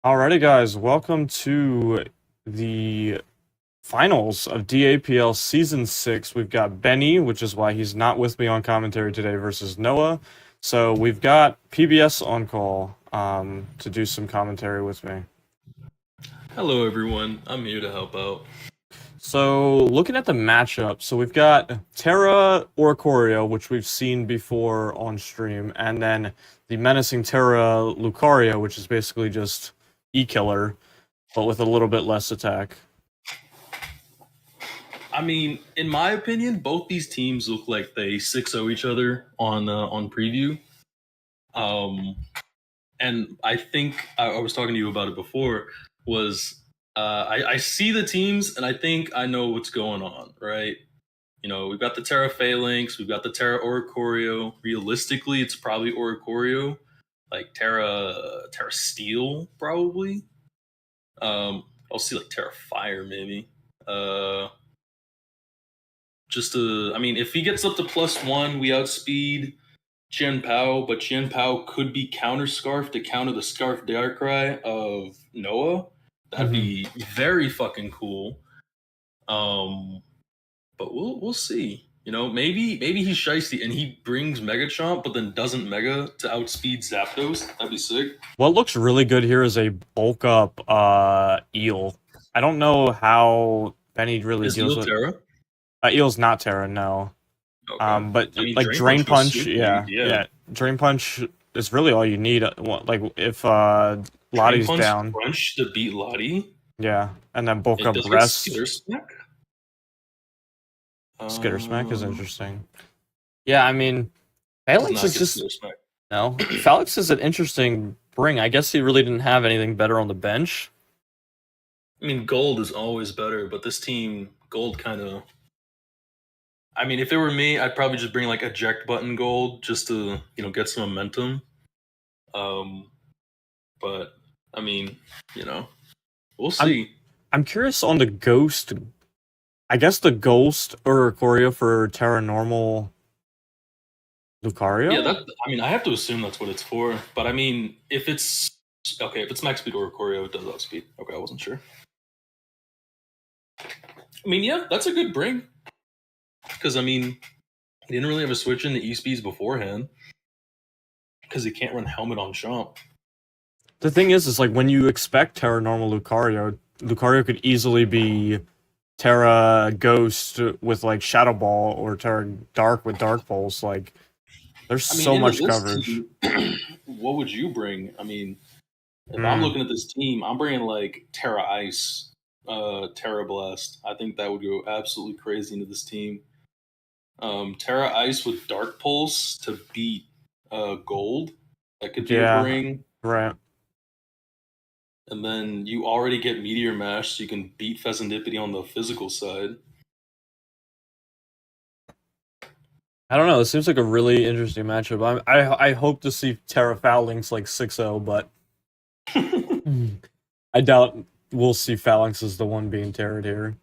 Alrighty, guys, welcome to the finals of DAPL Season 6. We've got Benny, which is why he's not with me on commentary today, versus Noah. So we've got PBS on call to do some commentary with me. Hello, everyone. I'm here to help out. So looking at the matchup, so we've got Terra Oricorio, which we've seen before on stream, and then the menacing Terra Lucario, which is basically just E-Killer, but with a little bit less attack. I mean, in my opinion, both these teams look like they 6-0 each other on preview. And I think I was talking to you about it before. I see the teams and I think I know what's going on, right? You know, we've got the Terra Phalanx, we've got the Terra Oricorio. Realistically, it's probably Oricorio, like Terra Steel, probably. I'll see like Terra Fire maybe. I mean, if he gets up to +1, we outspeed Chen Pao, but Chen Pao could be counter scarf to counter the Scarf Darkrai of Noah. That'd be very fucking cool. But we'll see. You know, maybe he's shiesty and he brings Mega Chomp, but then doesn't Mega to outspeed Zapdos. That'd be sick. What looks really good here is a bulk up Eel. I don't know how Benny really deals with Terra? Eel's not Terra, no. Okay. But I mean, like Drain Punch, yeah. Drain Punch is really all you need. Like if Lottie's down, Punch to beat Lottie. Yeah, and then bulk up Rest. Skitter Smack is interesting. Yeah, I mean, Phalanx is just no. Phalanx is an interesting bring. I guess he really didn't have anything better on the bench. I mean, Gold is always better, but this team, Gold kind of. I mean, if it were me, I'd probably just bring like eject button Gold just to get some momentum. But I mean, we'll see. I'm curious on the Ghost. I guess the Ghost or Oricorio for Terra Normal Lucario? Yeah, I mean, I have to assume that's what it's for. But I mean, if it's max speed Oricorio, it does outspeed. Okay, I wasn't sure. I mean, yeah, that's a good bring. Because, I mean, he didn't really have a switch into E-Speeds beforehand. Because he can't run Helmet on Chomp. The thing is like when you expect Terra Normal Lucario, Lucario could easily be Terra Ghost with like Shadow Ball or Terra Dark with Dark Pulse. Like, there's so much coverage. What would you bring? I mean, if I'm looking at this team, I'm bringing like Terra Ice, Terra Blast. I think that would go absolutely crazy into this team. Terra Ice with Dark Pulse to beat Gold. That could be a bring. Right. And then you already get Meteor Mash, so you can beat Pheasantipity on the physical side. I don't know. It seems like a really interesting matchup. I hope to see Terra Phalanx like 6-0, but I doubt we'll see Phalanx as the one being Terra'd here.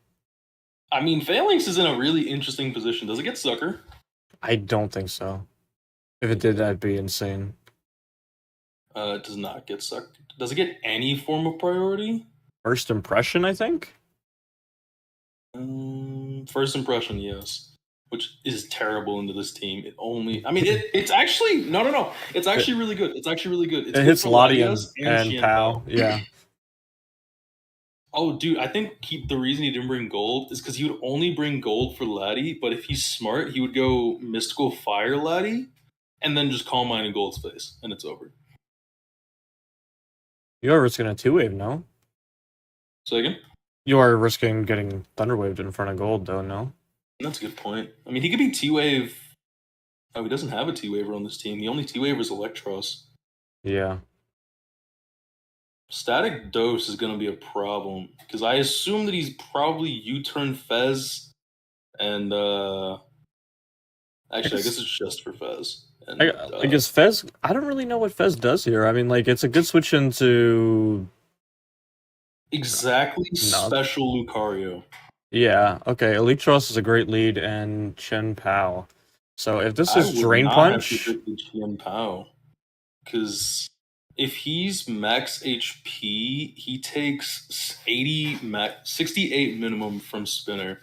I mean, Phalanx is in a really interesting position. Does it get Sucker? I don't think so. If it did, that'd be insane. It does not get Sucker. Does it get any form of priority? First impression, I think? First impression, yes. Which is terrible into this team. It's actually no. It's actually really good. It's actually really good. It hits Lottie and Pao. Yeah. Oh, dude, I think the reason he didn't bring Gold is because he would only bring Gold for Laddie, but if he's smart, he would go Mystical Fire Laddie, and then just Calm Mind in Gold's face, and it's over. You are risking a 2-wave, no? Say again? You are risking getting Thunder Waved in front of Gold, though, no? That's a good point. I mean, he could be T-Wave. Oh, he doesn't have a T-Waver on this team. The only T-Waver is Electros. Yeah. Static Dose is going to be a problem, because I assume that he's probably U-turn Fez, and actually, I guess it's just for Fez. And, I guess Fez, I don't really know what Fez does here. I mean, like, it's a good switch into... Exactly special Lucario. Yeah, okay, Electros is a great lead, and Chen Pao. So if this is Drain Punch... Chen Pao, because If he's max HP, he takes 68 minimum from spinner.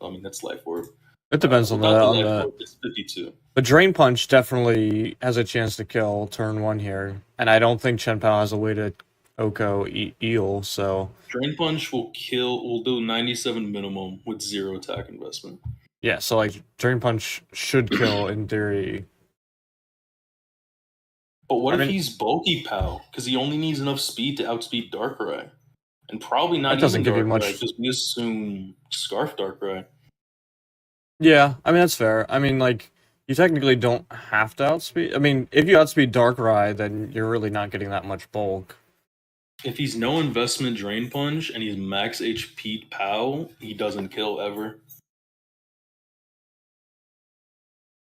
I mean, that's life orb. It depends on Without the on life the. orb, it's 52. But Drain Punch definitely has a chance to kill turn 1 here, and I don't think Chen Pao has a way to Oko Eel. So Drain Punch will do 97 minimum with 0 attack investment. yeah, so like Drain Punch should kill in theory. But what if he's bulky Pao? Because he only needs enough speed to outspeed Darkrai. And probably not That doesn't even give you Darkrai, much. because we assume Scarf Darkrai. Yeah, I mean that's fair. I mean, like, you technically don't have to outspeed. I mean, if you outspeed Darkrai, then you're really not getting that much bulk. If he's no investment Drain Punch and he's max HP Pao, he doesn't kill ever.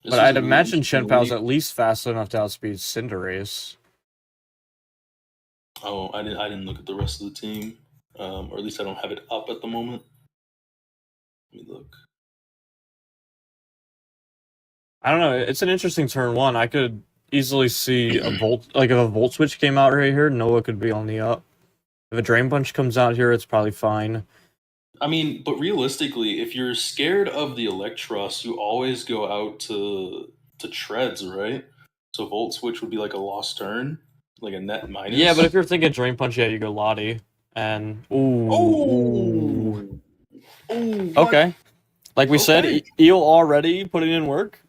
But I'd imagine Chen Pao's at least fast enough to outspeed Cinderace. Oh, I didn't look at the rest of the team, or at least I don't have it up at the moment. Let me look. I don't know. It's an interesting turn 1. I could easily see a Volt, like if a Volt Switch came out right here, Noah could be on the up. If a Drain Punch comes out here, it's probably fine. I mean, but realistically, if you're scared of the Electros, you always go out to Treads, right? So Volt Switch would be like a lost turn, like a net minus. Yeah, but if you're thinking Drain Punch, yeah, you go Lottie. And ooh. Okay. Like we said, Eel already putting in work.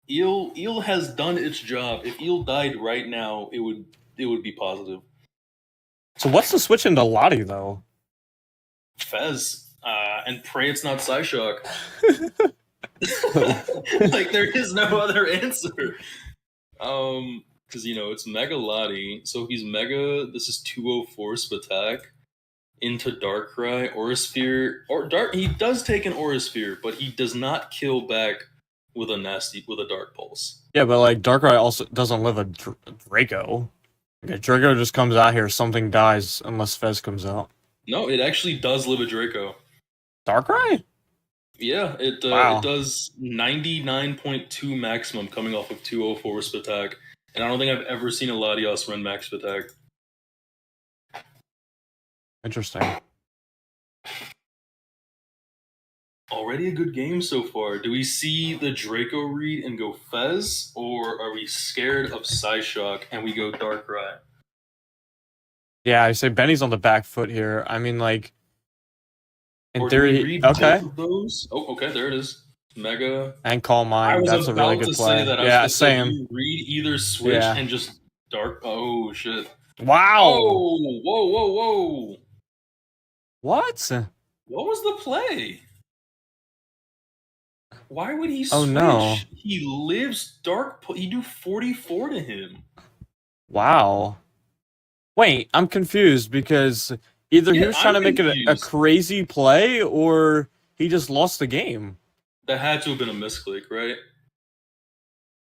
Eel has done its job. If Eel died right now, it would be positive. So what's the switch into Lottie though? Fez. And pray it's not Psyshock. Like there is no other answer. Because it's Mega Lottie. So if he's Mega, this is 204 Spatak into Darkrai, Aurasphere, he does take an Aurasphere, but he does not kill back with a Dark Pulse. Yeah, but like Darkrai also doesn't live a Draco. Okay, Draco just comes out here, something dies unless Fez comes out. No, it actually does live a Draco. Darkrai? Yeah, it does 99.2 maximum coming off of 204 Spatak. And I don't think I've ever seen a Latios run max Spatak. Interesting. Already a good game so far. Do we see the Draco read and go Fez? Or are we scared of Psyshock and we go Darkrai? Yeah, I say Benny's on the back foot here. I mean, like, in or theory, do we read okay. Both of those? Oh, okay, there it is. Mega. And Calm Mind. That's a really good play. Yeah, same. You read either switch and just Dark. Oh, shit. Wow. Oh, whoa. What? What was the play? Why would he switch? Oh, no. He lives Dark. He do 44 to him. Wow. Wait, I'm confused because either he was trying to make it a crazy play or he just lost the game. That had to have been a misclick, right?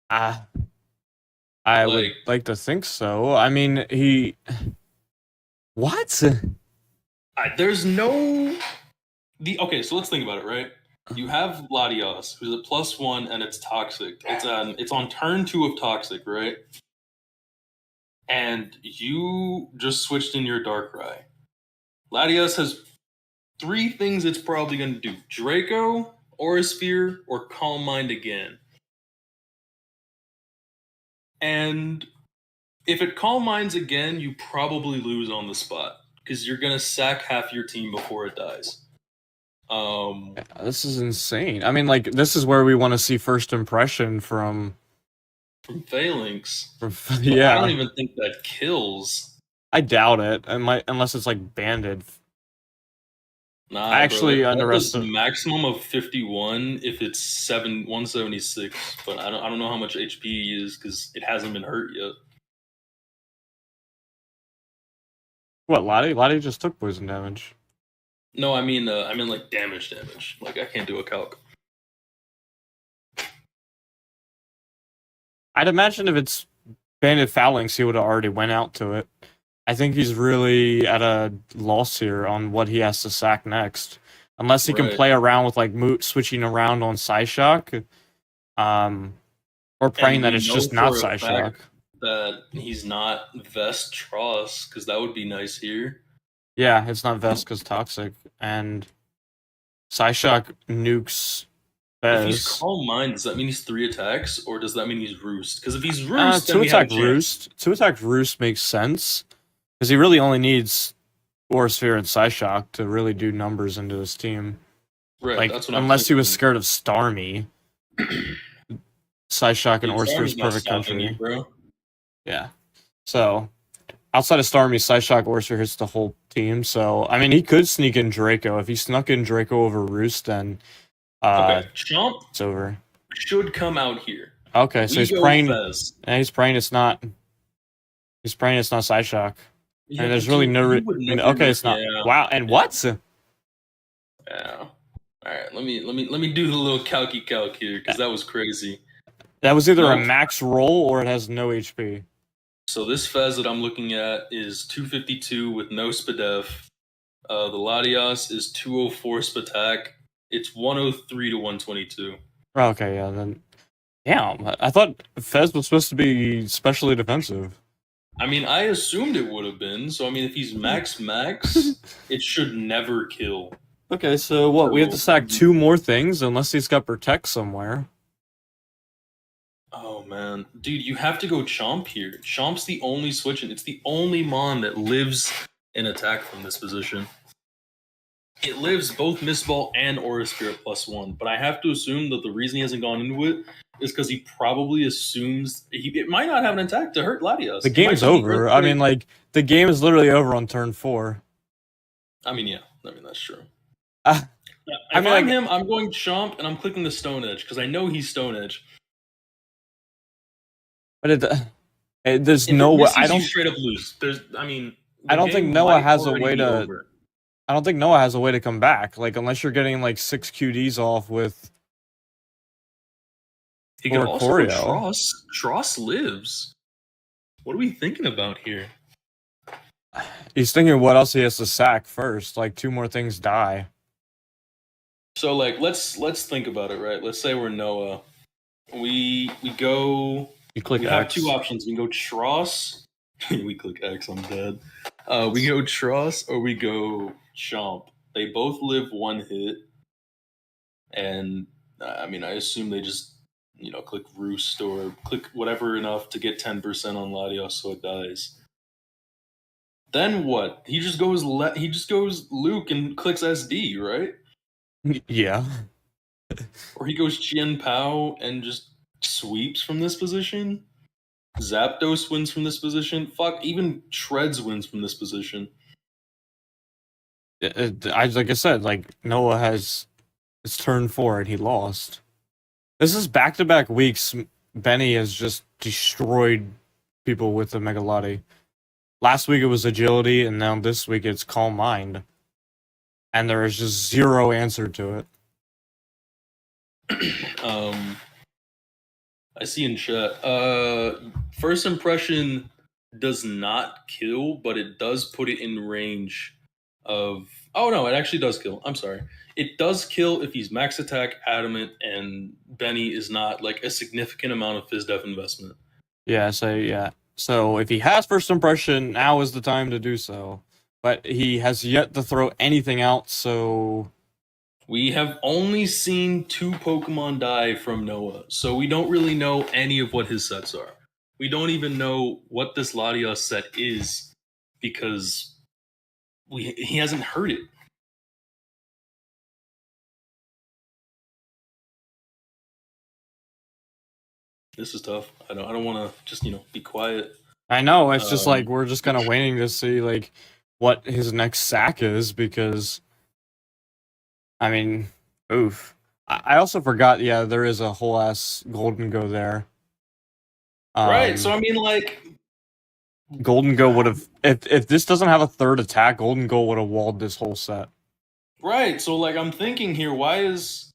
I would like to think so. I mean, he... What? There's no... Okay, so let's think about it, right? You have Latios, who's a +1 and it's Toxic. It's on turn 2 of Toxic, right? And you just switched in your Darkrai. Latios has 3 things it's probably going to do. Draco, Aurasphere, or Calm Mind again. And if it Calm Minds again, you probably lose on the spot. Because you're going to sack half your team before it dies. This is insane. I mean, like, this is where we want to see first impression from Phalanx. Yeah. I don't even think that kills. I doubt it. It might, unless it's like banded. Nah, I actually underestimate maximum of 51 if it's 176, but I don't know how much HP he is because it hasn't been hurt yet. What, Lottie? Lottie just took poison damage. No, I mean like damage. Like I can't do a calc. I'd imagine if it's banded Phalanx, he would have already went out to it. I think he's really at a loss here on what he has to sack next. Unless he can play around with like switching around on Psyshock. Or praying that it's just not Psyshock. that he's not Vest Tross, because that would be nice here. Yeah, it's not Veska's toxic, and Psyshock nukes If he's Fez. Calm Mind, does that mean he's 3 attacks, or does that mean he's Roost? Because if he's Roost, then Two we have a attack chance. Roost. Two attack Roost makes sense because he really only needs Aura Sphere and Psyshock to really do numbers into his team. Right, Like that's what I'm unless he was thinking. scared of Starmie, Psyshock and Dude, Aura Sphere is Starmie's not perfect stopping country. you, bro. Yeah. So outside of Starmie, Psyshock Aura Sphere hits the whole team. So I mean, he could sneak in Draco. If he snuck in Draco over Roost, then Okay, Chomp it's over. should come out here. Okay, so We he's go praying. Fez. And he's praying it's not. He's praying it's not Psyshock. Yeah, And there's but really dude, no. you would never Okay, know- it's not. Yeah. Wow. And what? Yeah. All right, let me do the little calc here because that was crazy. That was either a No. max roll or it has no HP. So this Fez that I'm looking at is 252 with no Spadef. The Latias is 204 Spatak. It's 103 to 122. Okay, yeah, then. Damn, I thought Fez was supposed to be specially defensive. I mean, I assumed it would have been. So I mean, if he's max, it should never kill. Okay, so what? We have to sack 2 more things unless he's got Protect somewhere. Oh man, dude, you have to go Chomp here. Chomp's the only switch, and it's the only Mon that lives in attack from this position. It lives both Mist Ball and Aura Spirit +1, but I have to assume that the reason he hasn't gone into it is because he probably assumes it might not have an attattack to hurt Latias. The game's over. I mean, like, the game is literally over on turn 4. I mean, yeah, I mean that's true. Uh, If I mean, I'm like- him, I'm going Chomp and I'm clicking the Stone Edge because I know he's Stone Edge. But there's If no it way. misses, I you don't. straight up lose. I mean, I don't the think game Noah might has a already way be to- over. I don't think Noah has a way to come back. Like, unless you're getting like 6 QDs off with. He could Or also Choreo. go Tross. Tross lives. What are we thinking about here? He's thinking what else he has to sack first. Like 2 more things die. So like let's think about it, right? Let's say we're Noah. We go You click we X. have 2 options. We can go Tross. We click X, I'm dead. We go Tross or we go Chomp. They both live 1 hit. And I mean I assume they just click Roost or click whatever enough to get 10% on Latios so it dies. Then what? He just goes Luke and clicks SD, right? Yeah. Or he goes Chien Pao and just sweeps from this position. Zapdos wins from this position. Fuck, even Shreds wins from this position. Like I said, like Noah has it's turn 4 and he lost. This is back-to-back weeks. Benny has just destroyed people with the Megalati. Last week it was agility, and now this week it's calm mind. And there is just zero answer to it. I see in chat. First impression does not kill, but it does put it in range of. Oh no, it actually does kill. I'm sorry. It does kill if he's max attack, adamant, and Benny is not like a significant amount of phys def investment. Yeah, so if he has first impression, now is the time to do so. But he has yet to throw anything out, so We have only seen 2 Pokemon die from Noah, so we don't really know any of what his sets are. We don't even know what this Latios set is because he hasn't heard it. This is tough. I don't want to just be quiet. I know it's just like we're just kind of waiting to see like what his next sack is because I mean, oof. I also forgot. Yeah, there is a whole ass Golden Go there. Right. So I mean, like, Golden Go would have if this doesn't have a third attack, Golden Go would have walled this whole set. Right. So like, I'm thinking here, why is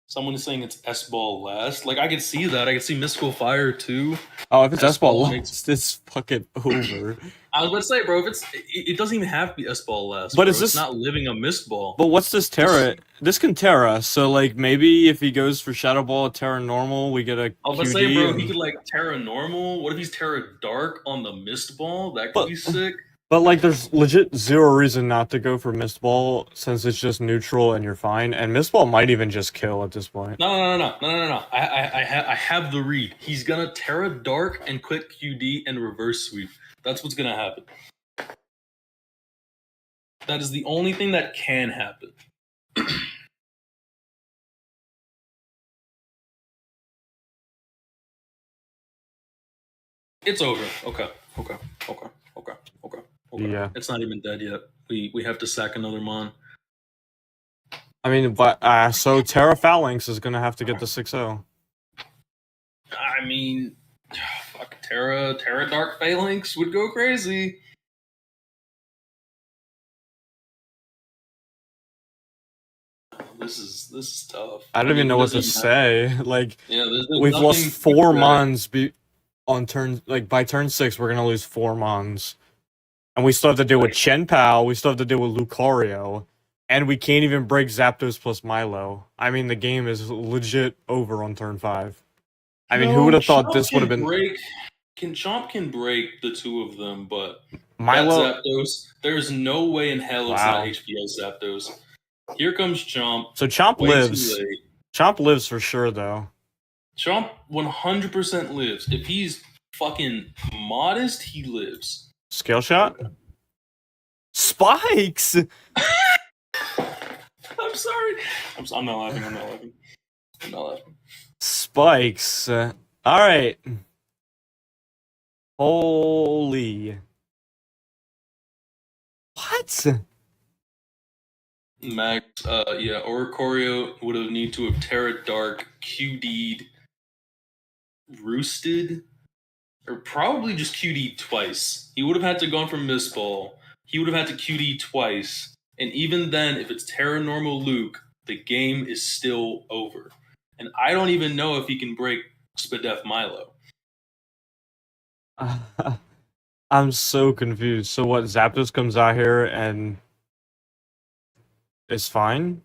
someone saying it's S-Ball last? Like, I could see that. I could see Mystical Fire too. Oh, if it's S-Ball S-Ball last, it's fucking over. I was about to say, bro, if it doesn't even have to be S-ball last, But bro. is It's this? not living a missed ball. But what's this Terra? This can Terra. So like maybe if he goes for Shadow Ball Terra normal, we get a I was about to say, QD. bro, he could like Terra normal. What if he's Terra dark on the missed ball? That could But be sick. but like there's legit zero reason not to go for Mist Ball since it's just neutral and you're fine. And Mist Ball might even just kill at this point. No. I have the read. He's gonna Terra dark and quick QD and reverse sweep. That's what's gonna happen. That is the only thing that can happen. It's over. Okay. Yeah. It's not even dead yet. We have to sack another Mon. I mean, but so Terra Phalanx is gonna have to get the 6-0. I mean, fuck Terra Dark Phalanx would go crazy. This is tough. I don't even know what to say. Like, we've lost 4 Mons on turn by turn 6. We're gonna lose 4 Mons, and we still have to deal with Chen Pao. We still have to deal with Lucario, and we can't even break Zapdos plus Milo. I mean, the game is legit over on turn 5. I mean, who would have thought this would have been? Chomp can break the two of them, but Milo. Zapdos. There's no way in hell it's not HPS Zapdos. Here comes Chomp. So Chomp lives. Chomp lives for sure, though. Chomp 100% lives. If he's fucking modest, he lives. Scale shot? Spikes! I'm sorry. I'm not laughing. Spikes. Alright. Holy. What? Max, Oricorio would have need to have Terra Dark, QD'd, Roosted, or probably just QD'd twice. He would have had to gone from Miss Ball. He would have had to QD twice. And even then, if it's Terra Normal Luke, the game is still over. And I don't even know if he can break Spadef Milo. I'm so confused. So what, Zapdos comes out here and is fine?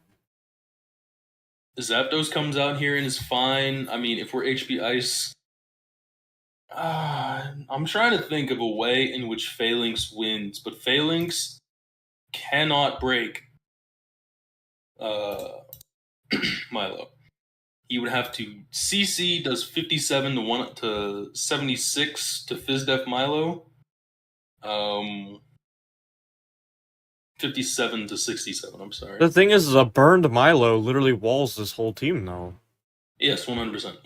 Zapdos comes out here and is fine. I mean, if we're HP Ice... I'm trying to think of a way in which Phalanx wins, but Phalanx cannot break Milo. He would have to... CC does 57 to 76 to Fizdef Milo. 57 to 67, I'm sorry. The thing is a burned Milo literally walls this whole team, though. Yes, 100%.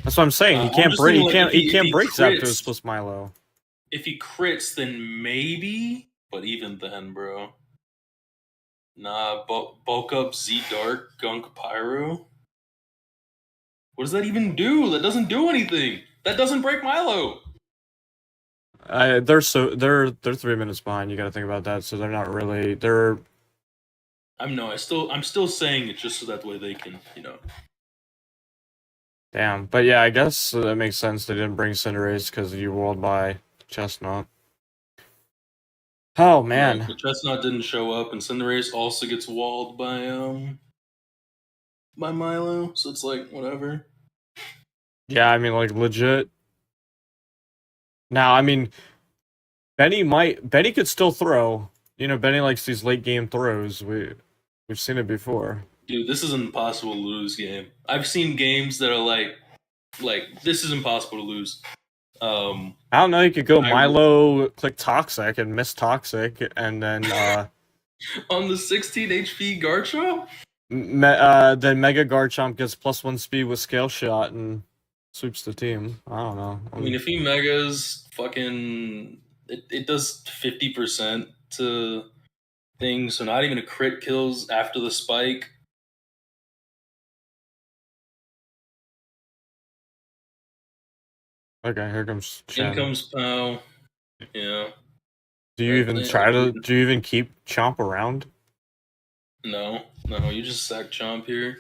That's what I'm saying. He can't break. He can't break crits, Zapdos plus Milo. If he crits, then maybe. But even then, bro. Nah, bulk up Z Dark Gunk Pyro. What does that even do? That doesn't do anything. That doesn't break Milo. They're 3 minutes behind. You got to think about that. So they're not really. They're. I'm still saying it just so that way they can, Damn, but yeah, I guess that makes sense. They didn't bring Cinderace because you rolled by Chestnut. Oh man, the Chestnut didn't show up, and Cinderace also gets walled by Milo. So it's like whatever. Yeah, I mean, like legit. Now, I mean, Benny could still throw. You know, Benny likes these late game throws. We've seen it before. Dude, this is an impossible to lose game. I've seen games that are like this is impossible to lose. I don't know. You could go Milo, click Toxic, and miss Toxic, and then on the 16 HP Garchomp. Then Mega Garchomp gets +1 speed with Scale Shot and sweeps the team. I don't know. I mean, if he Megas, fucking, it does 50% to things, so not even a crit kills after the spike. Okay, here comes Chen. In comes Pao. Yeah. Do you even keep Chomp around? No, you just sack Chomp here.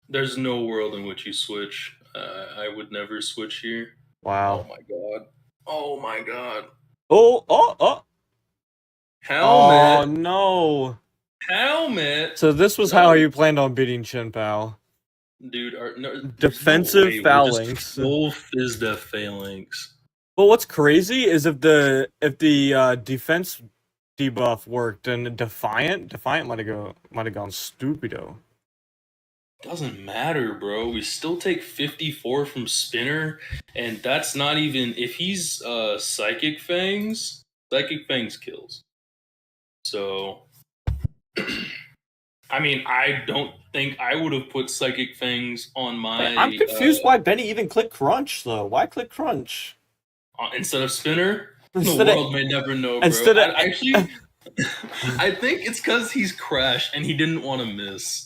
There's no world in which you switch. I would never switch here. Wow. Oh my god. Oh. Oh Helmet. no! Helmet. So this was how you planned on beating Chin Pao. Dude, no, there's no Defensive way we're just phalanx. full Fizdev phalanx. But what's crazy is if the defense debuff worked, then Defiant might have gone stupido. Doesn't matter, bro. We still take 54 from Spinner, and that's not even if he's Psychic Fangs kills. So I mean, I don't think I would have put Psychic Fangs on my I'm confused why Benny even clicked Crunch though. Why click Crunch? Instead of Spinner. Instead The of- world may never know, bro. instead of- Actually, I think it's because he's Crash and he didn't want to miss.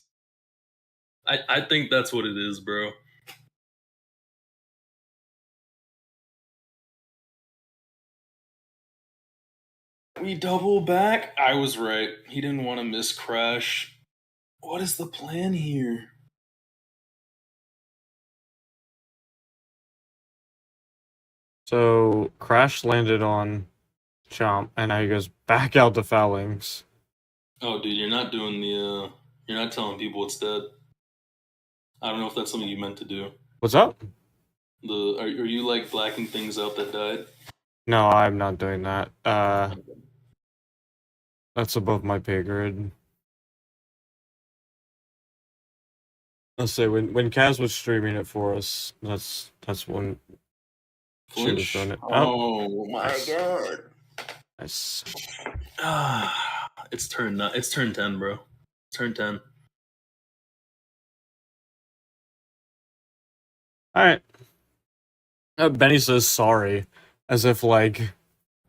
I think that's what it is, bro. We double back. I was right. He didn't want to miss Crash. What is the plan here? So Crash landed on Chomp, and now he goes back out to Phalanx. Oh, dude, you're not doing the. You're not telling people it's dead. I don't know if that's something you meant to do. What's up? Are you like blacking things out that died? No, I'm not doing that. That's above my pay grade. Let's say when Kaz was streaming it for us, that's when she was Flinch? doing it. Oh my Nice. god! Nice. It's turn 10, bro. Turn 10. All right. Benny says sorry, as if like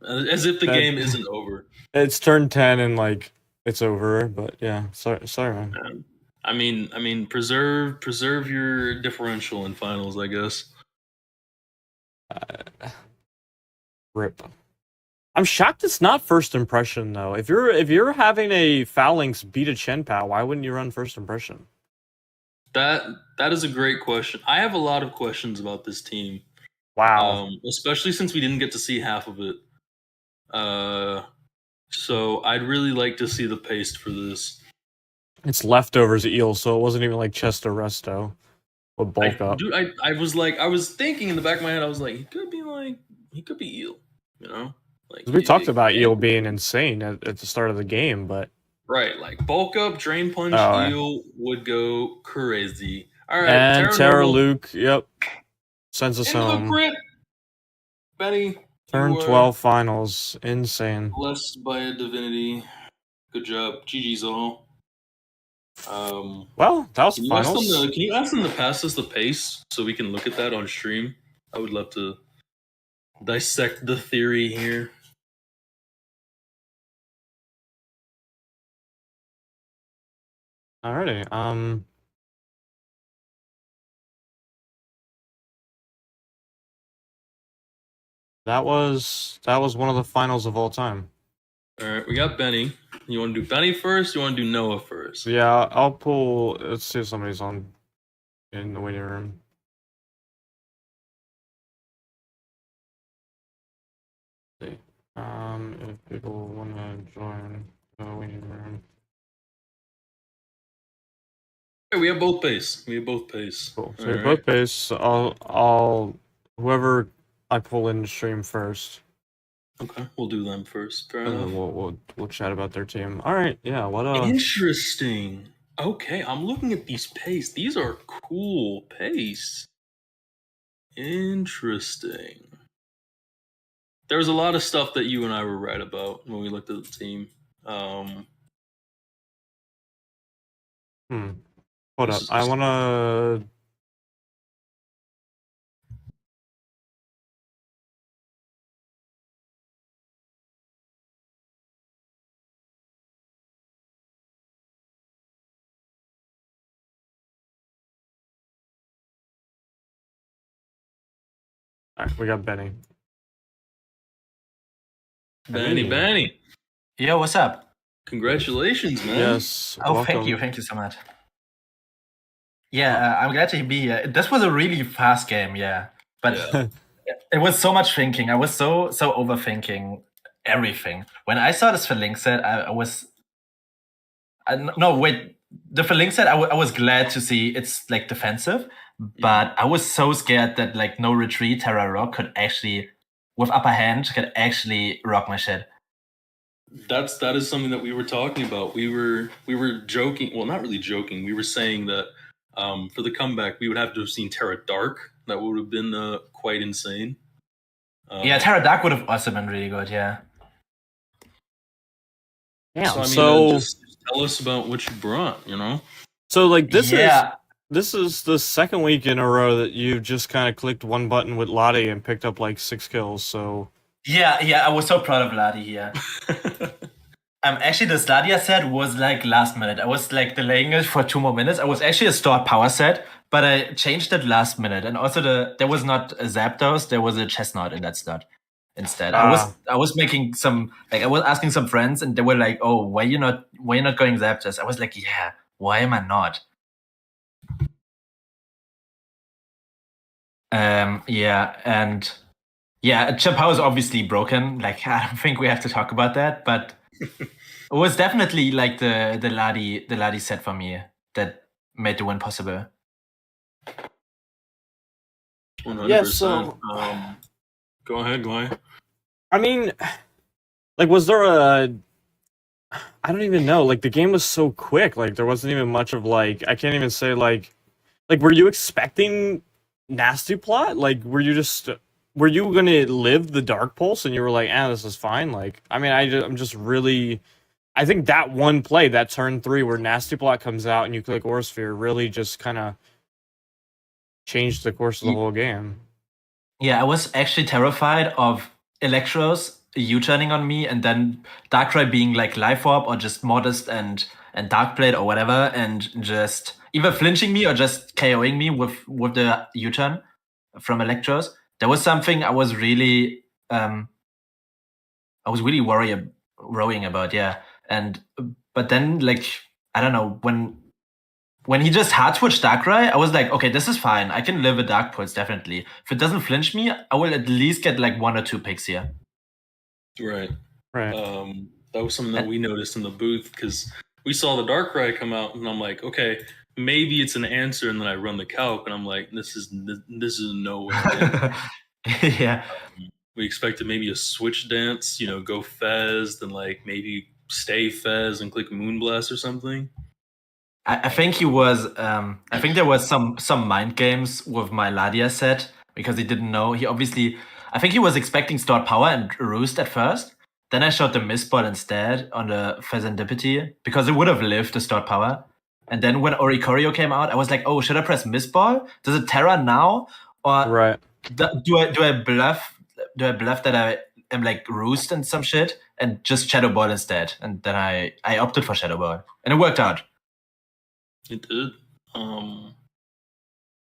As if the That- game isn't over. it's turn 10 and like it's over. But yeah, sorry, man. I mean, preserve your differential in finals, I guess. Rip. I'm shocked it's not first impression though. If you're having a Phalanx beat a Chen Pao, why wouldn't you run first impression? That is a great question. I have a lot of questions about this team. Wow. Especially since we didn't get to see half of it. So I'd really like to see the paste for this. It's leftovers eel, so it wasn't even like chest or resto. Or bulk up. Dude, I was thinking in the back of my head, I was like, he could be eel, you know? Like We talked about yeah. eel being insane at the start of the game, but Right, like bulk up, drain punch, Oh, eel would go crazy. All right, and Terra Noble, Luke, yep, sends us into the home. crit. Benny, Turn you were 12 finals, insane. blessed by a divinity. Good job, GG's all. Well, that was Can you, ask them finals. can you ask them to pass us the pace so we can look at that on stream? I would love to dissect the theory here. Alrighty, that was one of the finals of all time. All right, we got Benny. You want to do Benny first? You want to do Noah first? Yeah, I'll pull. Let's see if somebody's on in the waiting room. Let's see. If people want to join the waiting room. Okay, we have both pace. Cool. So All we both base. I'll whoever I pull in stream first. Okay, we'll do them first. Fair And enough. then we'll chat about their team. All right. Yeah. What Interesting. Okay, I'm looking at these pace. These are cool pace. Interesting. There was a lot of stuff that you and I were right about when we looked at the team. Hold up. I wanna. All right, we got Benny. Benny. Yo, what's up? Congratulations, man. Yes. Oh, welcome. thank you so much. Yeah, I'm glad to be here. This was a really fast game, yeah, but Yeah. it was so much thinking. I was so overthinking everything. When I saw this Link set, I was. No, wait. The Link set, I was glad to see it's like defensive, but I was so scared that like no retreat Terra Rock could actually, with upper hand, could actually rock my shit. That is something that we were talking about. We were joking. Well, not really joking. We were saying that for the comeback, we would have to have seen Terra Dark. That would have been quite insane. Yeah, Terra Dark would have also been really good. Yeah. Yeah. So I mean, So just tell us about what you brought. You know. so like this Yeah. is the second week in a row that you just kind of clicked one button with Lottie and picked up like 6 kills. So Yeah, I was so proud of Ladi here. Actually, the Stadia set was like last minute. I was like delaying it for 2 more minutes. I was actually a stored power set, but I changed it last minute. And also there was not a Zapdos, there was a Chestnut in that slot instead. I was making some I was asking some friends, and they were like, "Oh, why you not going Zapdos?" I was like, "Yeah, why am I not?" Yeah, and yeah, Chip Power is obviously broken. Like, I don't think we have to talk about that, but it was definitely like the Ladi set for me that made the win possible. 100%. Yeah, so- Go ahead. I mean, like, was there a? I don't even know. Like, the game was so quick. Like, there wasn't even much of like. I can't even say like, were you expecting Nasty Plot? Like, were you gonna live the Dark Pulse and you were like, this is fine? Like, I mean, I'm just really. I think that one play, that turn 3 where Nasty Plot comes out and you click Aura Sphere, really just kind of changed the course of the whole game. Yeah, I was actually terrified of Electros U-turning on me and then Darkrai being like Life Orb or just Modest and Dark Blade or whatever, and just either flinching me or just KOing me with the U-turn from Electros. That was something I was really worrying about, yeah. But then like I don't know, when he just hard switched Darkrai, I was like, okay, this is fine. I can live with Dark Pulse, definitely. If it doesn't flinch me, I will at least get like 1 or 2 picks here. Right. Right. That was something that we noticed in the booth because we saw the Darkrai come out, and I'm like, okay, maybe it's an answer. And then I run the calc, and I'm like, this is no way. Yeah. We expected maybe a switch dance, go Fez, then like maybe stay Fez and click Moonblast or something. I think he was. I think there was some mind games with my Ladia set because he didn't know. I think he was expecting Stored Power and Roost at first. Then I shot the Mistball instead on the Fezandipity because it would have lived the Stored Power. And then when Oricorio came out, I was like, oh, should I press Mistball? Does it Terra now, or Right. do I bluff? Do I bluff that I am like Roost and some shit and just Shadow Ball instead? And then I opted for Shadow Ball, and it worked out. It did. I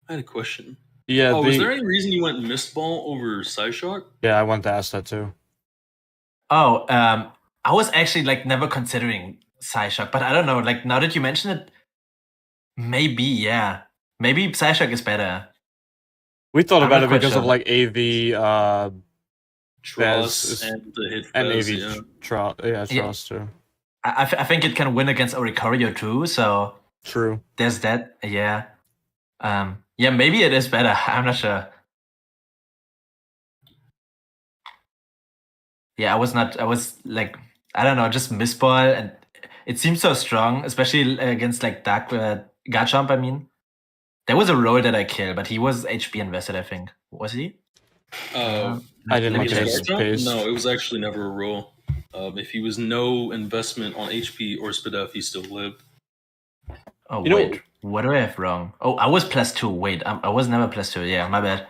had a question. Yeah. Was there any reason you went Mistball over Psyshock? Yeah, I wanted to ask that too. Oh, I was actually like never considering Psyshock, but I don't know. Like now that you mention it, maybe maybe Psyshock is better. We thought I'm about not it quite because of sure. like AV, Truss and the hit and Fez, AV yeah. Trust too. I think it can win against Oricorio too. So True. there's that. Yeah. Yeah, maybe it is better. I'm not sure. Yeah, I was like, I don't know, just Mistball, and it seems so strong, especially against like Dark Garchomp. I mean, there was a roll that I killed, but he was HP invested, I think. Was he? I didn't let me look at his Garchomp? pace. No, it was actually never a roll. If he was no investment on HP or Spadef, he still lived. Oh, You know- wait. What do I have wrong? Oh, I was +2. Wait, I was never +2. Yeah, my bad.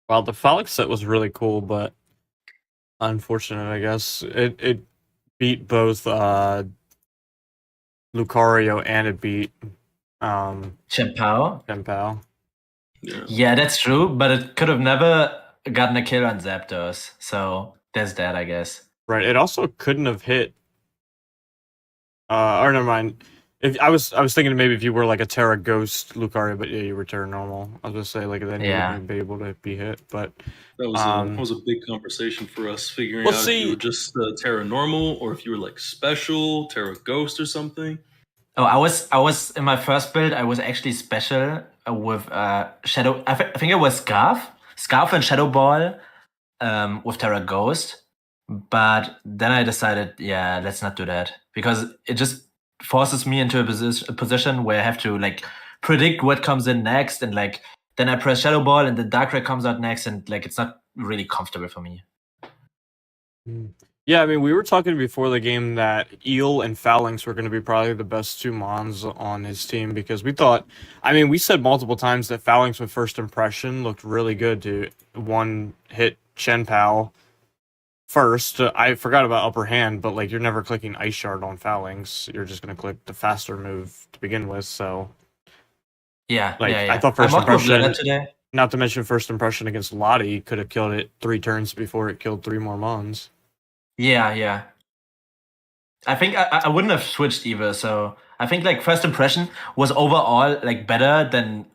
Well, the Frolic set was really cool, but unfortunate, I guess. It beat both Lucario and it beat Chien-Pao? Chien-Pao. Yeah. Yeah, that's true, but it could have never gotten a kill on Zapdos. So there's that, I guess. Right. It also couldn't have hit or never mind. If I was thinking maybe if you were like a Terra Ghost Lucario, but yeah, you were Terra Normal. I was gonna say like then you Yeah. wouldn't be able to be hit. But That was a big conversation for us figuring Well, out if you see- were just Terra Normal or if you were like special, Terra Ghost or something. Oh, I was in my first build. I was actually special with Shadow. I think it was Scarf and Shadow Ball with Terra Ghost. But then I decided, yeah, let's not do that because it just forces me into a position where I have to like predict what comes in next, and like then I press Shadow Ball and the Darkrai comes out next, and like it's not really comfortable for me. Yeah, I mean, we were talking before the game that Eel and Phalanx were going to be probably the best two Mons on his team because we thought, I mean, we said multiple times that Phalanx with First Impression looked really good to one-hit Chen Pao first. I forgot about Upper Hand, but like you're never clicking Ice Shard on Phalanx. You're just going to click the faster move to begin with, so... Yeah, Like, yeah. I thought I First mocked with Impression, Lena today. not to mention First Impression against Lottie, could have killed it 3 turns before it killed 3 more Mons. Yeah. I think I wouldn't have switched either. So I think like First Impression was overall like better than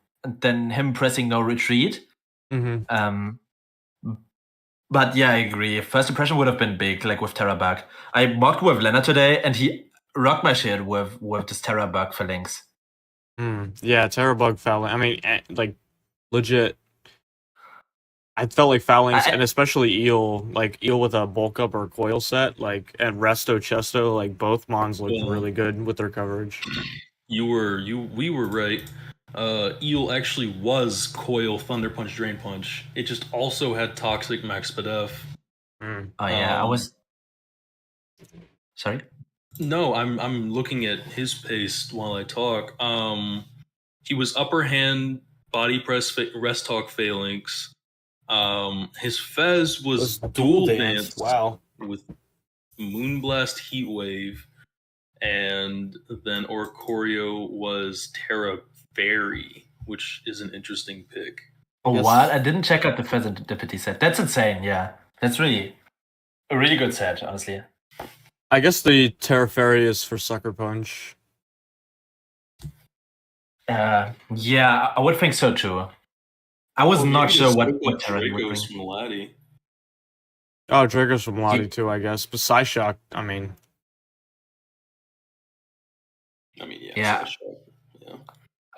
him pressing no retreat. Mm-hmm. But yeah, I agree. First Impression would have been big, like with Terra Bug. I mocked with Lena today, and he rocked my shit with this Terra Bug for Lynx. Yeah, Terra Bug Phalanx. I mean, like, legit. I felt like Phalanx, and especially Eel, like Eel with a bulk up or coil set, like, and Resto Chesto, like, both Mons looked really good with their coverage. We were right. Eel actually was Coil, Thunder Punch, Drain Punch. It just also had Toxic, Max Spadef. Oh yeah, I was. Sorry. No, I'm looking at his pace while I talk. He was Upper Hand, Body Press, Rest Talk, Phalanx. His Fez was Dual Dance. Wow. With Moonblast, Heat Wave, and then Oricorio was Terra Fairy, which is an interesting pick. Oh, what? I didn't check out the Pheasant Deputy set. That's insane, yeah. That's really a really good set, honestly. I guess the Terra Fairy is for Sucker Punch. Yeah, I would think so too. I was not sure what Terra would bring. From Lottie. Oh, Draco's from Lottie too, I guess. But Psyshock, I mean... Yeah.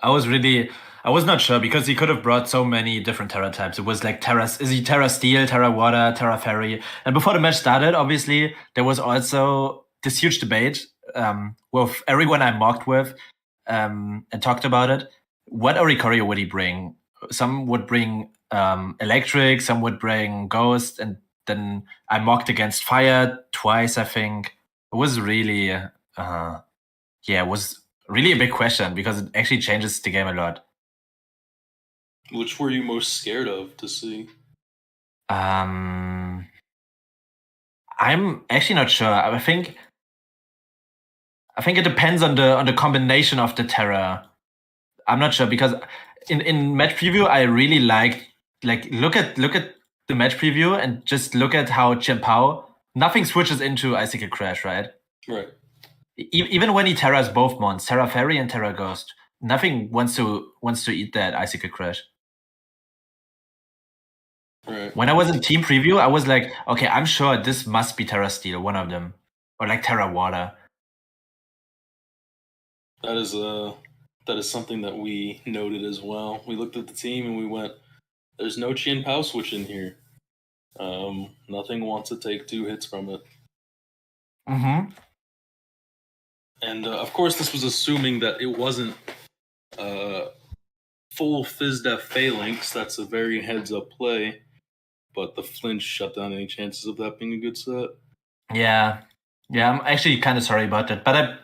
I was not sure because he could have brought so many different Terra types. It was like Terra Steel, Terra Water, Terra Fairy. And before the match started, obviously, there was also this huge debate with everyone I mocked with and talked about it. What Oricorio would he bring? Some would bring Electric, some would bring Ghost, and then I mocked against Fire twice, I think. It was really... it was really a big question because it actually changes the game a lot. Which were you most scared of to see? I'm actually not sure. I think it depends on the combination of the Terra. I'm not sure because in match preview I really liked look at the match preview and just look at how Chen Pao, nothing switches into Icicle Crash, right? Right. Even when he Terras both Mons, Terra Fairy and Terra Ghost, nothing wants to eat that Icicle Crash. Right. When I was in team preview, I was like, okay, I'm sure this must be Terra Steel, one of them, or like Terra Water. That is something that we noted as well. We looked at the team and we went, "There's no Chen Pao switch in here. Nothing wants to take 2 hits from it." Mm-hmm. And of course, this was assuming that it wasn't full FizzDef Phalanx. That's a very heads-up play. But the flinch shut down any chances of that being a good set. Yeah, I'm actually kind of sorry about that, but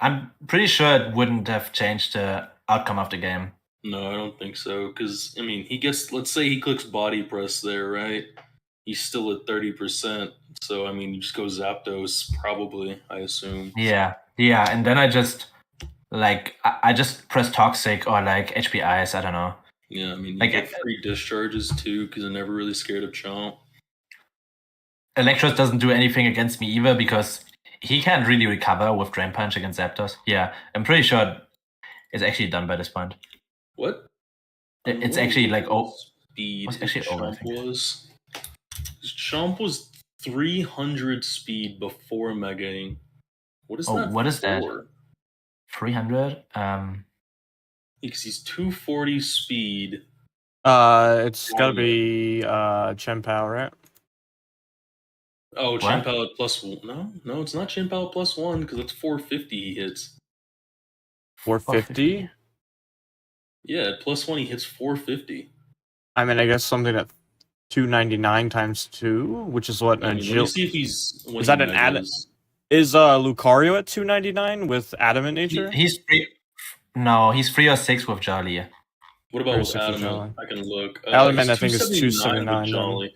I'm pretty sure it wouldn't have changed the outcome of the game. No, I don't think so. Because, I mean, let's say he clicks Body Press there, right? He's still at 30%. So, I mean, you just go Zapdos, probably, I assume. Yeah, and then I just press Toxic or like HP Ice, I don't know. Yeah, I mean, you get free discharges too, because I'm never really scared of Chomp. Electros doesn't do anything against me either, because he can't really recover with Drain Punch against Zapdos. Yeah, I'm pretty sure it's actually done by this point. What? It's actually like speed. was actually over, I Chomp think. was. Chomp was 300 speed before megaing. What is that? What is that? for? 300. Because he's 240 speed. It's gotta be Chen Pao, right? Oh, What? Chin Palette plus one. No, it's not Chin Palette plus one because it's 450 he hits. 450. Yeah, at plus one he hits 450. I mean, I guess something at 299 times 2, which is what Let me see if he's. Is that an ad? Is Lucario at 299 with Adamant Nature? He's free. No, he's 3 or 6 with Jolly. What about with 6 with Jolly? Adamant? I can look. Adamant, I think, is 279 279. with Jolly.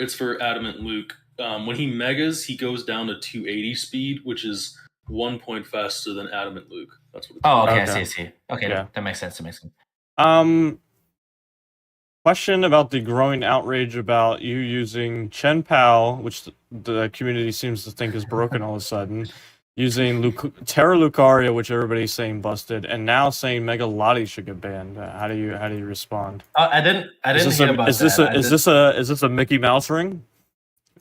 It's for Adamant Luke. When he megas, he goes down to 280 speed, which is 1 point faster than Adamant Luke. That's what. Oh, okay, Okay. I see. Okay, Yeah. that makes sense. That makes sense. Question about the growing outrage about you using Chen Pao, which the community seems to think is broken all of a sudden, using Terra Lucario, which everybody's saying busted, and now saying Mega Lottie should get banned. How do you respond? I didn't hear about that. Is this a Mickey Mouse ring?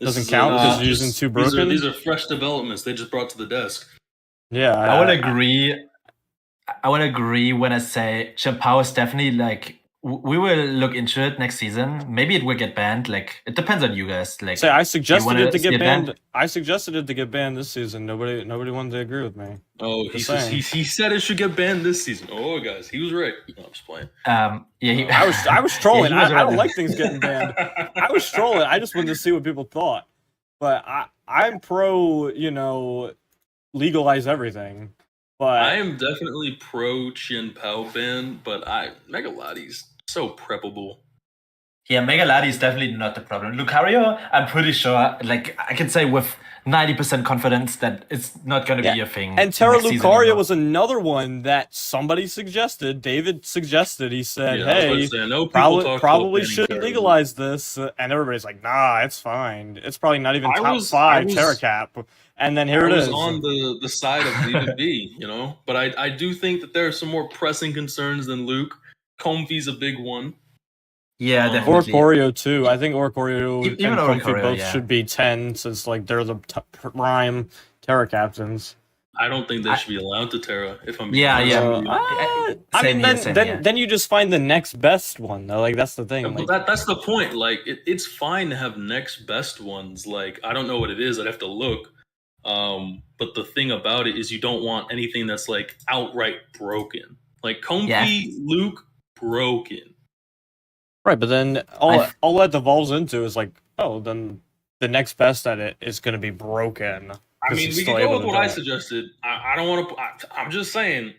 Doesn't count because you're using two broken. These are fresh developments they just brought to the desk. Yeah, I would agree. I would agree when I say Chen Pao is definitely like we will look into it next season. Maybe it will get banned. Like it depends on you guys. Like I suggested it to see get it banned. banned? I suggested it to get banned this season. Nobody wanted to agree with me. Oh, he said it should get banned this season. Oh, guys, he was right. No, I'm just playing. Yeah, I was trolling. Yeah, he was I right don't there. like things getting banned. I was trolling. I just wanted to see what people thought. But I'm pro, legalize everything. But I am definitely pro Chin Pao ban, but Mega Lottie's so preppable. Yeah, Mega Ladi is definitely not the problem. Lucario, I'm pretty sure, like I can say with 90% confidence that it's not going to be a thing. And Terra next season Lucario anymore. was another one that somebody suggested. David suggested. He said, Yeah, I was about "Hey, to say, I know people talk probably about should banning Terra. legalize this," and everybody's like, "Nah, it's fine. It's probably not even I top was- 5 I was- Terra Cap." And then here it I is. was on the side of Leave It Be, but I do think that there are some more pressing concerns than Luke. Comfy's a big one. Yeah, Or definitely. Oricorio too. I think Oricorio Even and Comfy Oricorio, both yeah. should be 10 since they're the prime Terra captains. I don't think they should be allowed to Terra. If I'm being Yeah, honest yeah. with you. I Same mean, here, same here. then you just find the next best one though. Like that's the thing. But that's the point. Like it's fine to have next best ones. Like I don't know what it is. I'd have to look. But the thing about it is you don't want anything that's like outright broken. Like Comfy, Luke, broken. Right, but then all that devolves into is like, oh, then the next best at it is going to be broken. I mean, we can go with what I suggested. I don't want to. I'm just saying,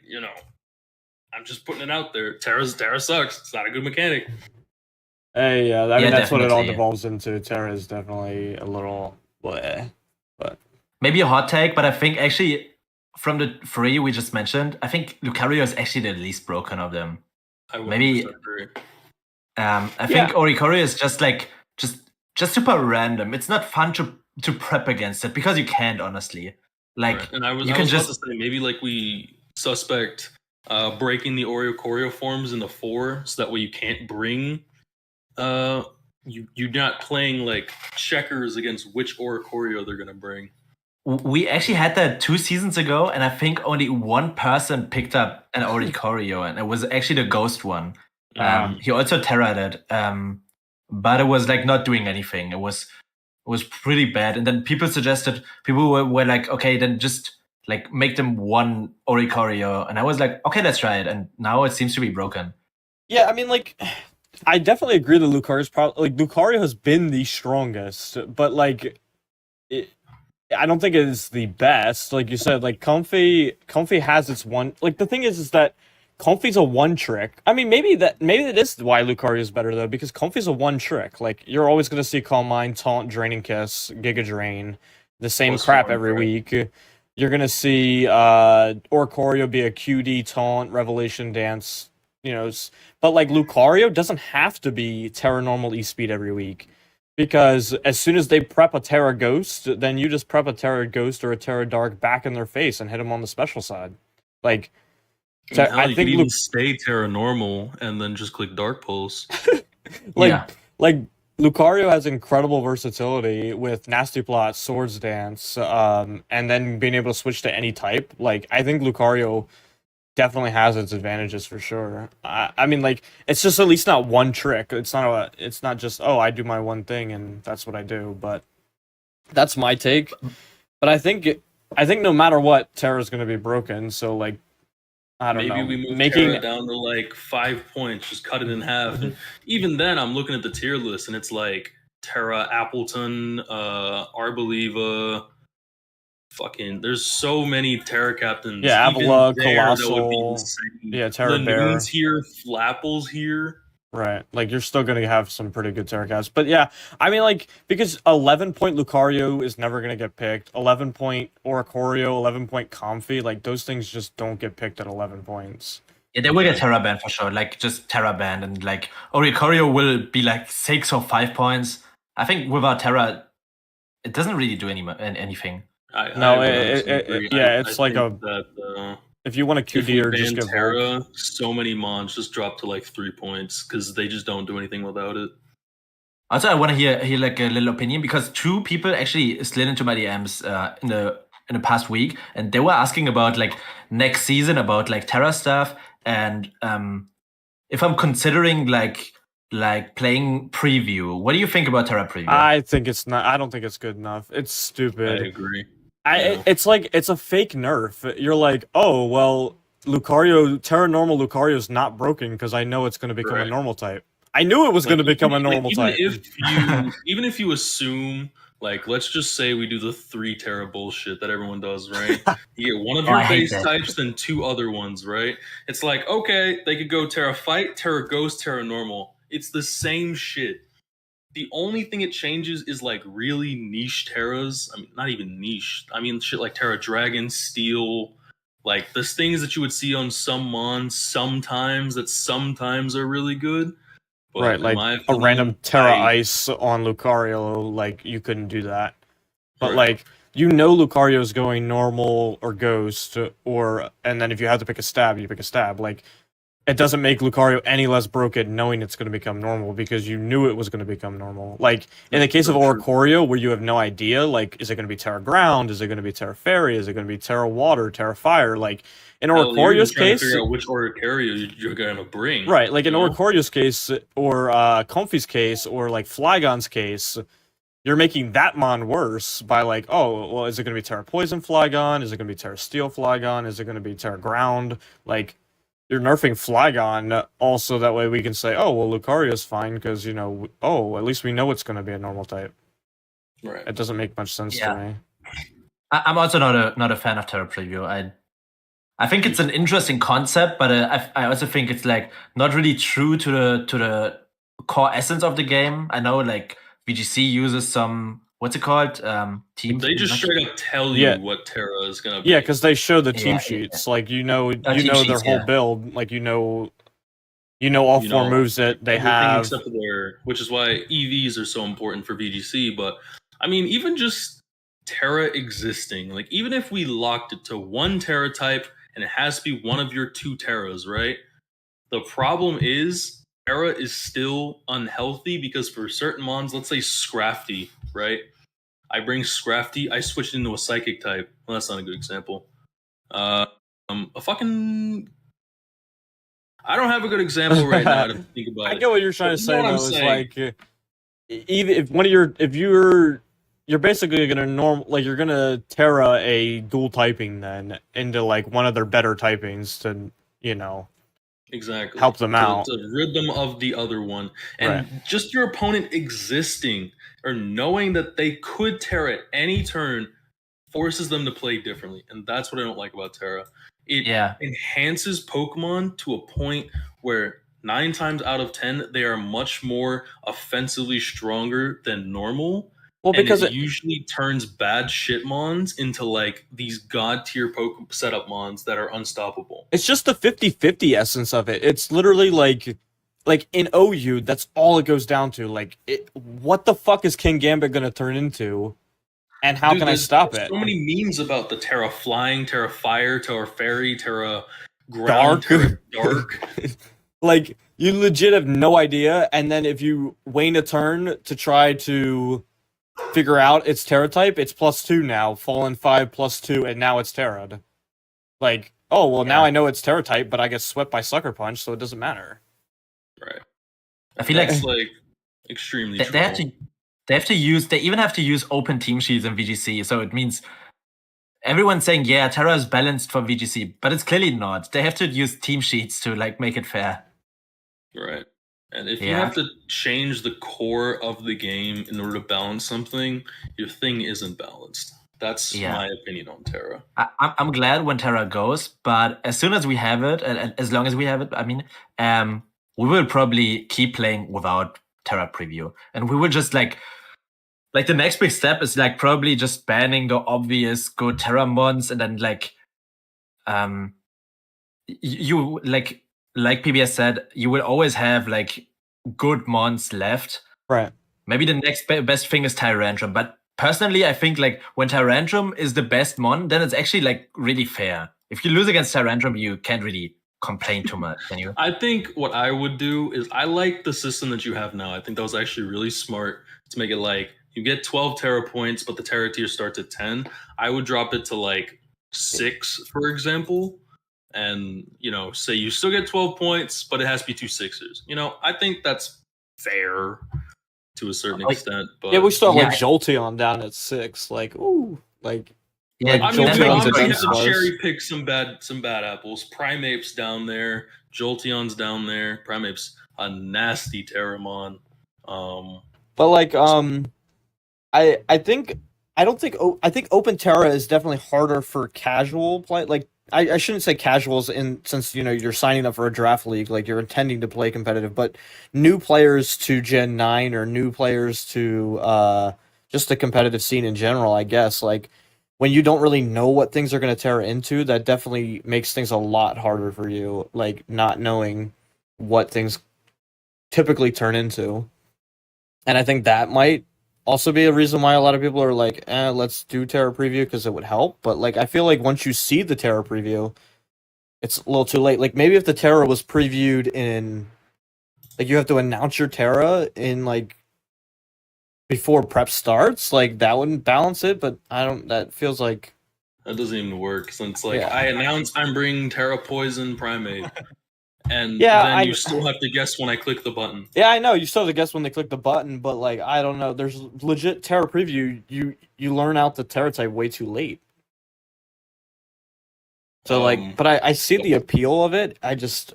I'm just putting it out there. Terra sucks. It's not a good mechanic. Hey, I mean that's what it all definitely. devolves into. Terra is definitely a little bleh, but Maybe a hot take, but I think actually from the 3 we just mentioned, I think Lucario is actually the least broken of them. I would Maybe- agree. I think Oricorio is just like just super random. It's not fun to prep against it because you can't honestly. Like Right. And I was you can about just to say maybe like we suspect breaking the Oreo forms in the 4, so that way you can't bring you're not playing like checkers against which Oricorio they're gonna bring. we actually had that 2 seasons ago, and I think only one person picked up an Oricorio, and it was actually the Ghost one. He also terra'd it, but it was like not doing anything. It was pretty bad. And then people were like, okay, then just like make them one Oricorio, and I was like, okay, let's try it. And now it seems to be broken. yeah, I mean like. I definitely agree that Lucario's probably like Lucario has been the strongest, but like I don't think it is the best. Like you said, like Comfy has its one. Like the thing is that Comfy's a one trick. I mean, maybe that is why Lucario is better though, because Comfy's a one trick. Like you're always gonna see Calm Mind, Taunt, Draining Kiss, Giga Drain, the same Also crap one every trick. week. You're gonna see Oricorio be a QD, Taunt, Revelation Dance. But like Lucario doesn't have to be Terra Normal E-Speed every week. Because as soon as they prep a Terra Ghost, then you just prep a Terra Ghost or a Terra Dark back in their face and hit them on the special side. Like, I mean, hell, I you think could even stay Terra normal and then just click Dark Pulse. like Lucario has incredible versatility with Nasty Plot, Swords Dance, and then being able to switch to any type. Like, I think Lucario definitely has its advantages for sure. I mean, like, it's just at least not one trick. It's not just, oh, I do my one thing and that's what I do. But that's my take. But I think no matter what, Terra's going to be broken. So, like, I don't know. Maybe we move Terra down to like 5 points, just cut it in half. And even then, I'm looking at the tier list, and it's like Terra, Appleton, Arboliva. Fucking, there's so many Terra captains. Yeah, Avila, Colossal. That would be insane. Yeah, Terra Bear. Lanoon's here, Flapple's here. Right, like you're still gonna have some pretty good Terra caps, but yeah, I mean, like, because 11-point Lucario is never gonna get picked. 11-point Oricorio, 11-point Comfy, like those things just don't get picked at 11 points. Yeah, they will get Terra banned for sure. Like just Terra banned, and like Oricorio will be like 6 or 5 points. I think without Terra, it doesn't really do anything. It's like if you want a QD or just give Terra, so many mons just drop to like 3 points because they just don't do anything without it. Also, I want to hear like a little opinion because 2 people actually slid into my DMs in the past week, and they were asking about like next season about like Terra stuff, and if I'm considering like playing preview. What do you think about Terra preview? I think it's not. I don't think it's good enough. It's stupid. I agree. It's like it's a fake nerf. You're like, oh well, Terra normal Lucario is not broken because I know it's going to become a normal type. I knew it was going to become a normal type. Even if you assume, like, let's just say we do the 3 Terra bullshit that everyone does, right? You get one of your base types, then 2 other ones, right? It's like, okay, they could go Terra Fight, Terra Ghost, Terra Normal. It's the same shit. The only thing it changes is like really niche Terras. I mean, not even niche. I mean, shit like Terra Dragon, Steel, like there's things that you would see on some mons sometimes that sometimes are really good. But right, like opinion, a random Terra Ice on Lucario, like you couldn't do that. But like Lucario's going normal or Ghost, and then if you have to pick a stab, you pick a stab. Like, it doesn't make Lucario any less broken knowing it's going to become normal because you knew it was going to become normal. Like, in the case of Oricorio, where you have no idea, like, is it going to be Terra Ground? Is it going to be Terra Fairy? Is it going to be Terra Water, Terra Fire? Like, in Oricorio's case... figure out which Oricorio you're going to bring. Right, like in Oricorio's case, or Comfy's case, or, like, Flygon's case, you're making that mon worse by, like, oh, well, is it going to be Terra Poison Flygon? Is it going to be Terra Steel Flygon? Is it going to be Terra Ground? Like... You're nerfing Flygon also, that way we can say, oh, well, Lucario's fine, because, you know, at least we know it's going to be a normal type. Right. It doesn't make much sense to me. I'm also not a fan of Terra Preview. I think it's an interesting concept, but I also think it's, like, not really true to the core essence of the game. I know, like, VGC uses some... What's it called? Team. They just straight up tell you what Terra is gonna be. Yeah, because they show the team sheets. Like you know their whole build. Like you know all 4 moves that they have. Except for which is why EVs are so important for VGC. But I mean, even just Terra existing, like even if we locked it to 1 Terra type and it has to be one of your 2 Terras, right? The problem is Terra is still unhealthy because for certain mons, let's say Scrafty, right? I bring Scrafty, I switch it into a Psychic type. Well, that's not a good example. I don't have a good example right now to think about. I get what you're trying to say, though. Is like, if you're basically gonna you're gonna Terra a dual typing then into like one of their better typings to exactly help them out, to rid them of the other one, and just your opponent existing or knowing that they could Terra at any turn forces them to play differently, and that's what I don't like about Terra. It enhances Pokemon to a point where 9 times out of 10 they are much more offensively stronger than normal. Well, because it usually turns bad shit mons into like these god tier Pokemon setup mons that are unstoppable. It's just the 50-50 essence of it. It's literally like like in OU, that's all it goes down to. Like, what the fuck is King Gambit gonna turn into, and how Dude, can I there's stop it? so many memes about the Terra flying, Terra fire, Terra fairy, Terra Dark. ground, Terra dark. Like, you legit have no idea, and then if you wait a turn to try to figure out its Terra type, it's +2 now, Fallen 5 +2, and now it's Terra'd. Like, oh, well, now Yeah. I know it's Terra type, but I get swept by Sucker Punch, so it doesn't matter. Right. I feel like That's like extremely they have true. they even have to use open team sheets in VGC, so it means everyone's saying, yeah, Terra is balanced for VGC, but it's clearly not. They have to use team sheets to like make it fair. Right. And if you Yeah. have to change the core of the game in order to balance something, your thing isn't balanced. That's Yeah. my opinion on Terra. I'm glad when Terra goes, but as soon as we have it, and as long as we have it, I mean, we will probably keep playing without Terra preview, and we will just like the next big step is like probably just banning the obvious good Terra mons, and then like, you like PBS said, you will always have like good mons left. Right. Maybe the next best thing is Tyrantrum, but personally, I think like when Tyrantrum is the best mon, then it's actually like really fair. If you lose against Tyrantrum, you can't really complain too much, can you? I think what I would do is I like the system that you have now. I think that was actually really smart to make it like you get 12 Terra points, but the Terra tier starts at 10. I would drop it to like 6, for example. And, say you still get 12 points, but it has to be 2 6s. I think that's fair to a certain extent. But Yeah, we still have Yeah. like Jolteon down at 6. Like, ooh, like Yeah, Like, I mean, to be Jolteon's honest, a you dense have to slice. cherry pick some bad apples. Primape's down there. Jolteon's down there. Primape's a nasty Terramon. But like, I think I think Open Terra is definitely harder for casual play. Like, I shouldn't say casuals since you're signing up for a draft league, like you're intending to play competitive, but new players to Gen 9 or new players to just the competitive scene in general, I guess. Like, when you don't really know what things are going to Terra into, that definitely makes things a lot harder for you, like not knowing what things typically turn into. And I think that might also be a reason why a lot of people are like, let's do Terra preview because it would help. But like, I feel like once you see the Terra preview, it's a little too late. Like, maybe if the Terra was previewed in, like, you have to announce your Terra in like before prep starts, like that wouldn't balance it. But that feels like That doesn't even work since, like, Yeah. I announce I'm bringing Terra Poison Primate. And Yeah, then you still have to guess when I click the button. Yeah, I know. You still have to guess when they click the button, but like, I don't know. There's legit Terra preview. You learn out the Terra type way too late. So like, but I see the appeal of it. I just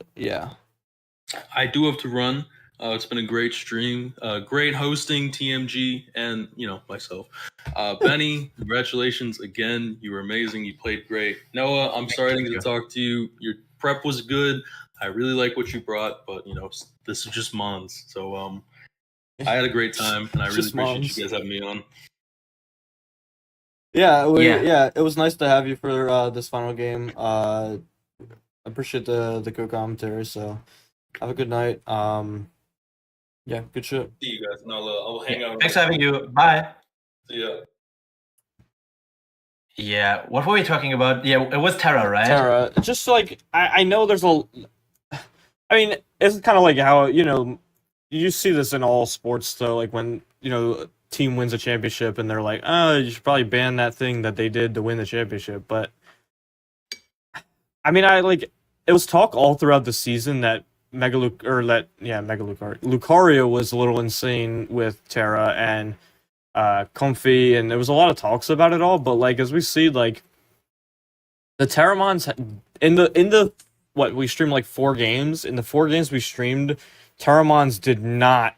I do have to run. It's been a great stream, great hosting TMG and myself. Benny, congratulations again. You were amazing. You played great. Noah, I'm sorry I didn't get to talk to you. Your prep was good. I really like what you brought, but this is just Mons. So I had a great time, and I really Just appreciate Mons. you guys having me on. Yeah, it was nice to have you for this final game. I appreciate the good commentary. So have a good night. Yeah, good shit. See you guys. And I'll hang out. Thanks for having you. Bye. See ya. Yeah, what were we talking about? Yeah, it was Terra, right? Terra, just like I know there's a. I mean, it's kind of like how you see this in all sports though. Like when a team wins a championship and they're like, oh, you should probably ban that thing that they did to win the championship. But I mean, it was talk all throughout the season that Lucario was a little insane with Terra and Comfy, and there was a lot of talks about it all. But like as we see, like the Terramons in the what we streamed like 4 games. In the 4 games we streamed, Terramons did not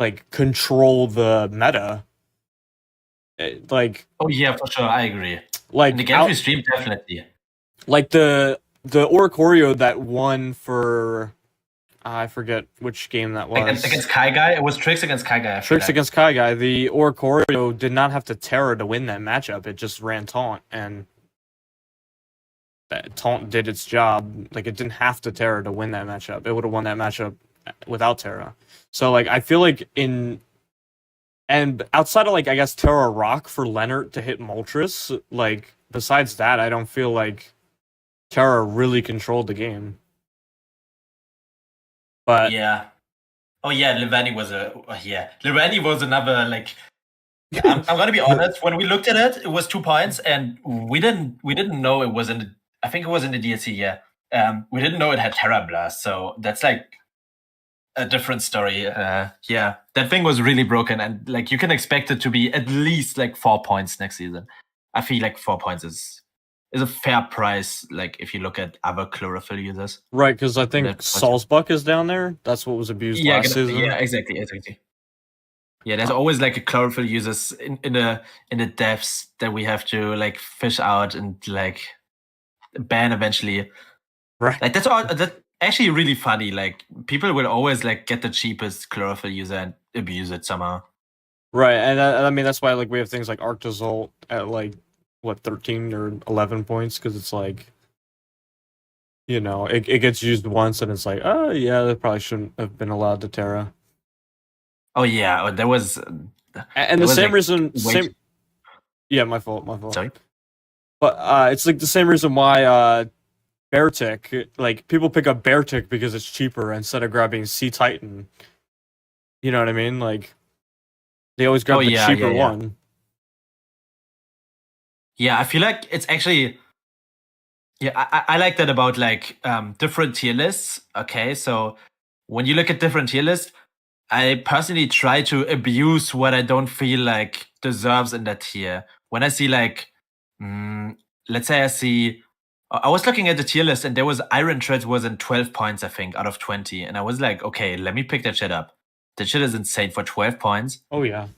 like control the meta. Like, oh yeah, for sure, I agree. Like in the games we streamed, definitely. Like the Oricorio that won for I forget which game that was. Against Kai Guy? It was Tricks against Kai Guy. Tricks against Kai Guy. The Oricorio did not have to Terra to win that matchup. It just ran Taunt, and that Taunt did its job. Like, it didn't have to Terra to win that matchup. It would have won that matchup without Terra. So like I feel like and outside of like I guess Terra Rock for Leonard to hit Moltres, like besides that, I don't feel like Terra really controlled the game. But Yeah. Oh yeah, Levani was Levani was another like. I'm gonna be honest. When we looked at it, it was 2 points, and we didn't know it was in the. I think it was in the DLC. Yeah. We didn't know it had Terra Blast, so that's like a different story. Yeah, that thing was really broken, and like you can expect it to be at least like 4 points next season. I feel like 4 points is a fair price. Like if you look at other chlorophyll users, right, because I think That's- Salzbuck is down there. That's what was abused last season. yeah, exactly. Yeah, there's always like a chlorophyll users in the depths that we have to like fish out and like ban eventually. Right. Like that's actually really funny. Like people will always like get the cheapest chlorophyll user and abuse it somehow. Right, and I mean that's why like we have things like Arctozolt at like what 13 or 11 points because it's like it gets used once and it's like oh yeah that probably shouldn't have been allowed to Terra. Oh yeah, there was. And the same reason, yeah, my fault. Sorry, but it's like the same reason why Beartic, like people pick up Beartic because it's cheaper instead of grabbing Sea Titan. You know what I mean? Like they always grab the cheaper one. Yeah, I feel like it's actually. Yeah, I like that about like different tier lists. Okay, so when you look at different tier lists, I personally try to abuse what I don't feel like deserves in that tier. When I see like, let's say I was looking at the tier list and there was Iron Treads was in 12 points, I think, out of 20. And I was like, okay, let me pick that shit up. That shit is insane for 12 points. Oh, yeah.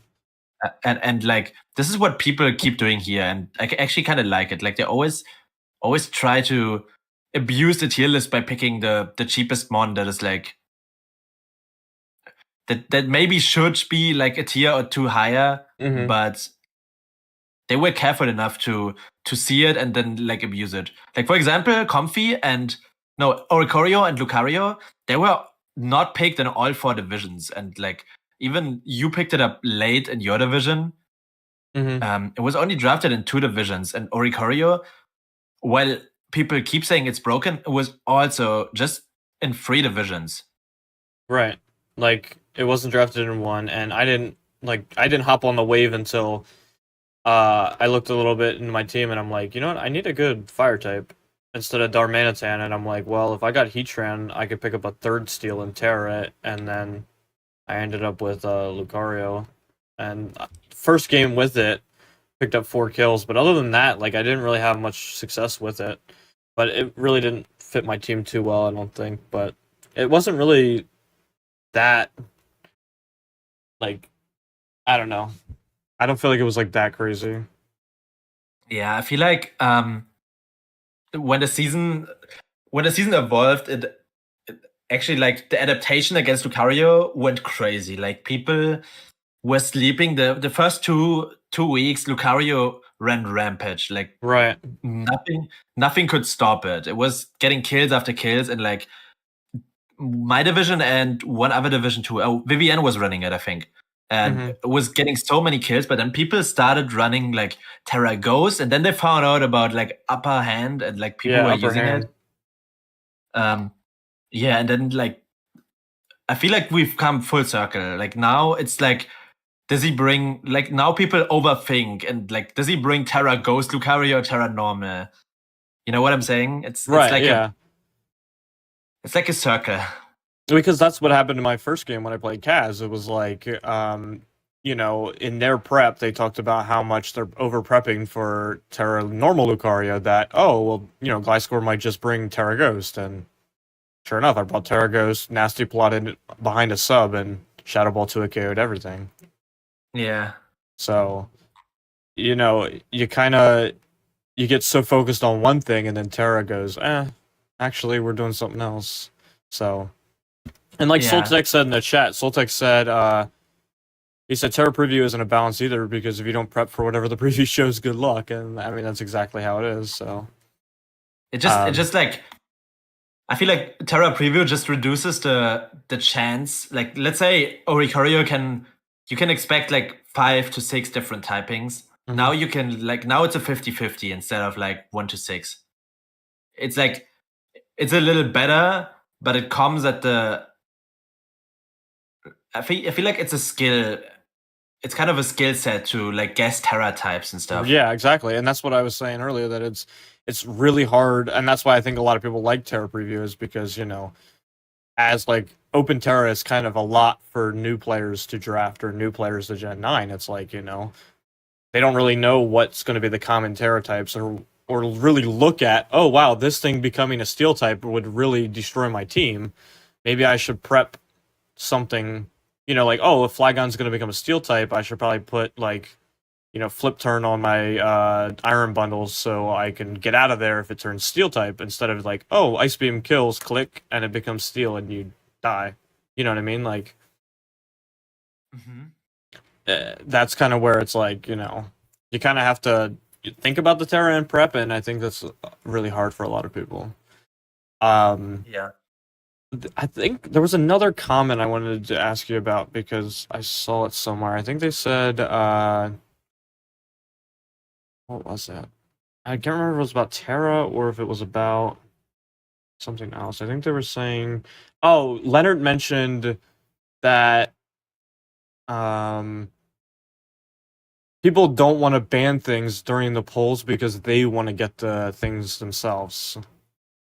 And like, this is what people keep doing here. And I actually kind of like it. Like they always try to abuse the tier list by picking the cheapest mon that is like, that maybe should be like a tier or two higher, but they were careful enough to see it and then like abuse it. Like for example, Comfy and Oricorio and Lucario, they were not picked in all 4 divisions, and like even you picked it up late in your division. It was only drafted in 2 divisions, and Oricorio, while people keep saying it's broken, it was also just in 3 divisions. Right. Like it wasn't drafted in 1, and I didn't hop on the wave until I looked a little bit into my team, and I'm like, you know what? I need a good fire type instead of Darmanitan, and I'm like, well, if I got Heatran, I could pick up a 3rd steal and Terra it, and then I ended up with Lucario, and first game with it, picked up 4 kills, but other than that, like I didn't really have much success with it, but it really didn't fit my team too well, I don't think, but it wasn't really that, like, I don't know. I don't feel like it was like that crazy. Yeah, I feel like when the season evolved, it actually like the adaptation against Lucario went crazy. Like people were sleeping the first two weeks. Lucario ran rampage. Like right, nothing could stop it. It was getting kills after kills, and like my division and one other division too. Oh, Vivienne was running it, I think. And it was getting so many kills, but then people started running like Terra Ghost, and then they found out about like upper hand and like people were using it. Yeah, and then like I feel like we've come full circle. Like now it's like, does he bring like now people overthink and like does he bring Terra Ghost Lucario or Terra Normal? You know what I'm saying? It's like it's like a circle. Because that's what happened in my first game when I played Kaz. It was like, in their prep, they talked about how much they're over prepping for Terra Normal Lucario. That Gliscor might just bring Terra Ghost, and sure enough, I brought Terra Ghost, nasty plotted behind a sub, and Shadow Ball 2 KO'd everything. Yeah. So, you get so focused on one thing, and then Terra goes, actually, we're doing something else. So. And like Soltec said in the chat, Soltec said, he said Terra preview isn't a balance either because if you don't prep for whatever the preview shows, good luck. And I mean, that's exactly how it is. So it just like I feel like Terra Preview just reduces the chance. Like, let's say Oricorio you can expect like 5 to 6 different typings. Mhm. Now you can now it's a 50-50 instead of like 1 to 6. It's like it's a little better, but it comes at the. I feel like it's a skill. It's kind of a skill set to like guess Terra types and stuff. Yeah, exactly. And that's what I was saying earlier, that it's really hard, and that's why I think a lot of people like Terra Preview, is because, as like Open Terra is kind of a lot for new players to draft or new players to Gen 9. It's like, they don't really know what's going to be the common Terra types, or really look at, oh wow, this thing becoming a steel type would really destroy my team. Maybe I should prep something, like, oh, if Flygon's going to become a steel type, I should probably put like, flip turn on my iron bundles so I can get out of there if it turns steel type, instead of like, oh, ice beam kills, click, and it becomes steel and you die. You know what I mean? Like, that's kind of where it's like, you kind of have to think about the Terra and prep, and I think that's really hard for a lot of people. Yeah. I think there was another comment I wanted to ask you about, because I saw it somewhere. I think they said, what was that? I can't remember if it was about Terra or if it was about something else. I think they were saying, oh, Leonard mentioned that people don't want to ban things during the polls because they want to get the things themselves.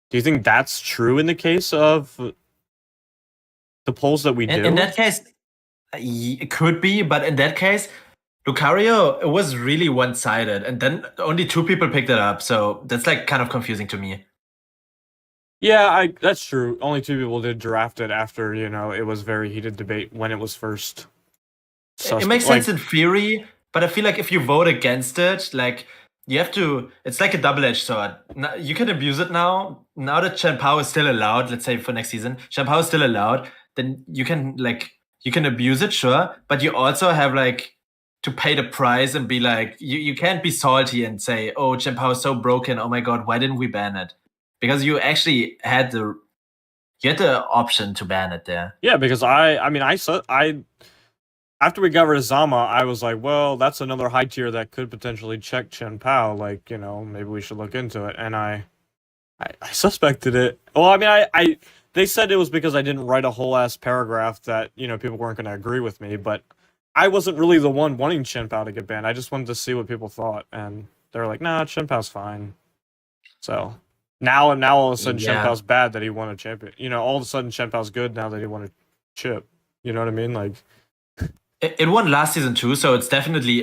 Do you think that's true in the case of the polls that we do? In that case, it could be, but in that case, Lucario, it was really one-sided, and then only 2 people picked it up, so that's like kind of confusing to me. Yeah, that's true. Only 2 people did draft it after, it was very heated debate when it was first. It makes sense in theory, but I feel like if you vote against it, like, you have to. It's like a double-edged sword. You can abuse it now. Now that Chen Pao is still allowed, let's say for next season, Chen Pao is still allowed, then you can abuse it, sure, but you also have like to pay the price and be like, you can't be salty and say, oh, Chen Pao is so broken. Oh my god, why didn't we ban it? Because you actually had the option to ban it there. Yeah, because I after we got rid of Zama, I was like, well, that's another high tier that could potentially check Chen Pao. Like, maybe we should look into it. And I suspected it. Well, I mean, they said it was because I didn't write a whole ass paragraph that, people weren't going to agree with me. But I wasn't really the one wanting Chen Pao to get banned. I just wanted to see what people thought. And they're like, nah, Chen Pao's fine. So now all of a sudden Chen Pao's bad that he won a champion. All of a sudden Chen Pao's good now that he won a chip. You know what I mean? Like, it won last season too, so it's definitely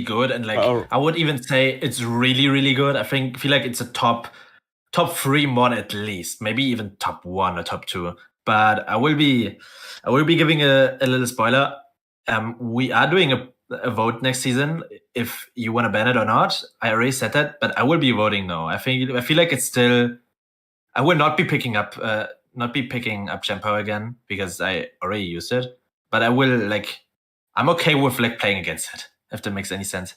good, and like I would even say it's really, really good. I feel like it's a top 3 mod at least, maybe even top 1 or top 2. But I will be giving a little spoiler. We are doing a vote next season if you want to ban it or not. I already said that, but I will be voting no. I feel like it's still. I will not be picking up Chen Pao again because I already used it. But I will I'm okay with like playing against it, if that makes any sense.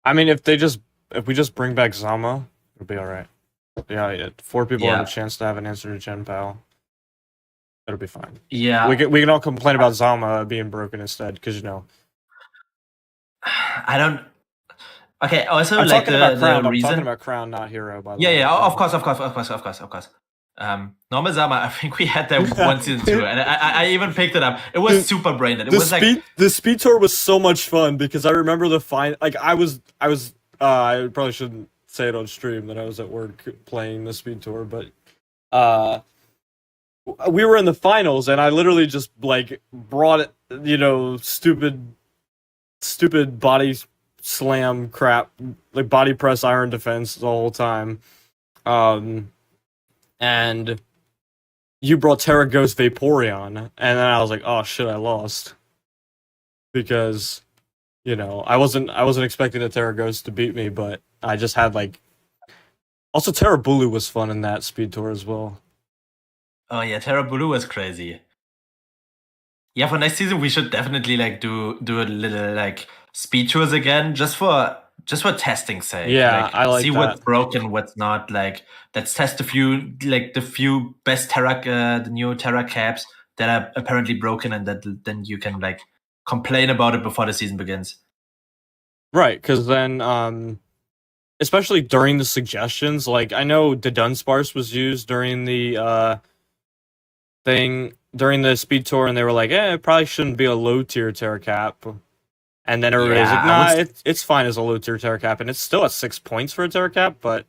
I mean, if we just bring back Zama, it'll be all right. Yeah, 4 people have a chance to have an answer to Chen Pao. It'll be fine. Yeah, we can all complain about Zama being broken instead, because I don't. Okay. Also, I'm like talking about Crown. the reason. I'm talking about Crown, not Hero. By the yeah, way. yeah. Of course. Normal Zama, I think we had that one season too, and I even picked it up. It was super brained. It was the speed tour was so much fun, because I remember the I probably shouldn't say it on stream that I was at work playing the speed tour, but we were in the finals, and I literally just like brought it, stupid body slam crap, like body press iron defense the whole time. And you brought Terra Ghost Vaporeon, and then I was like, oh shit, I lost. Because, I wasn't expecting a Terra Ghost to beat me, but I just had like. Also, Terra Bulu was fun in that speed tour as well. Oh yeah, Terra Bulu was crazy. Yeah, for next season we should definitely like do a little like speed tours again, just just for testing sake. Yeah, I like see that. what's broken, what's not. Like, let's test the few best Terra, the new Terra caps that are apparently broken, and that then you can like complain about it before the season begins. Right, because then, especially during the suggestions, like I know the Dunsparce was used during the during the speed tour, and they were like, it probably shouldn't be a low tier Terra cap. And then everybody's like, nah, it's fine as a low tier Terra cap, and it's still at 6 points for a Terra cap, but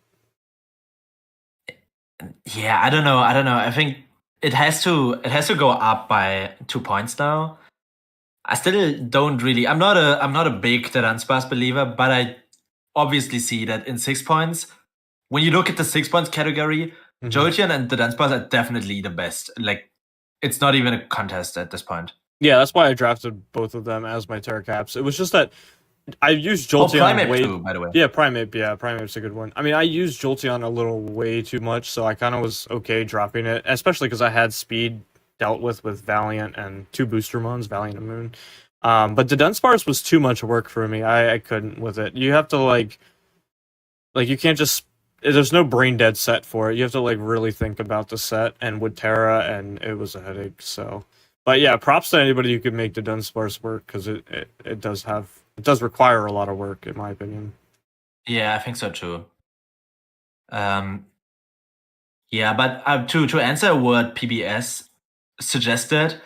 yeah, I don't know. I think it has to go up by 2 points now. I still don't really. I'm not a big Dunsparce believer, but I obviously see that in 6 points. When you look at the 6 points category, Jolteon and the Dunsparce are definitely the best. Like, it's not even a contest at this point. Yeah, that's why I drafted both of them as my Terra caps. It was just that I used Jolteon Primeape too, by the way. Yeah, Primeape's a good one. I mean, I used Jolteon a little way too much, so I kind of was okay dropping it, especially because I had speed dealt with Valiant and 2 booster mons, Valiant and Moon. But the Dunsparce was too much work for me. I couldn't with it. You have to like you can't just. There's no brain dead set for it. You have to like really think about the set and with Terra, and it was a headache. So, but yeah, props to anybody who could make the Dunsparce work, because it does require a lot of work, in my opinion. Yeah, I think so too. Yeah, but to answer what PBS suggested,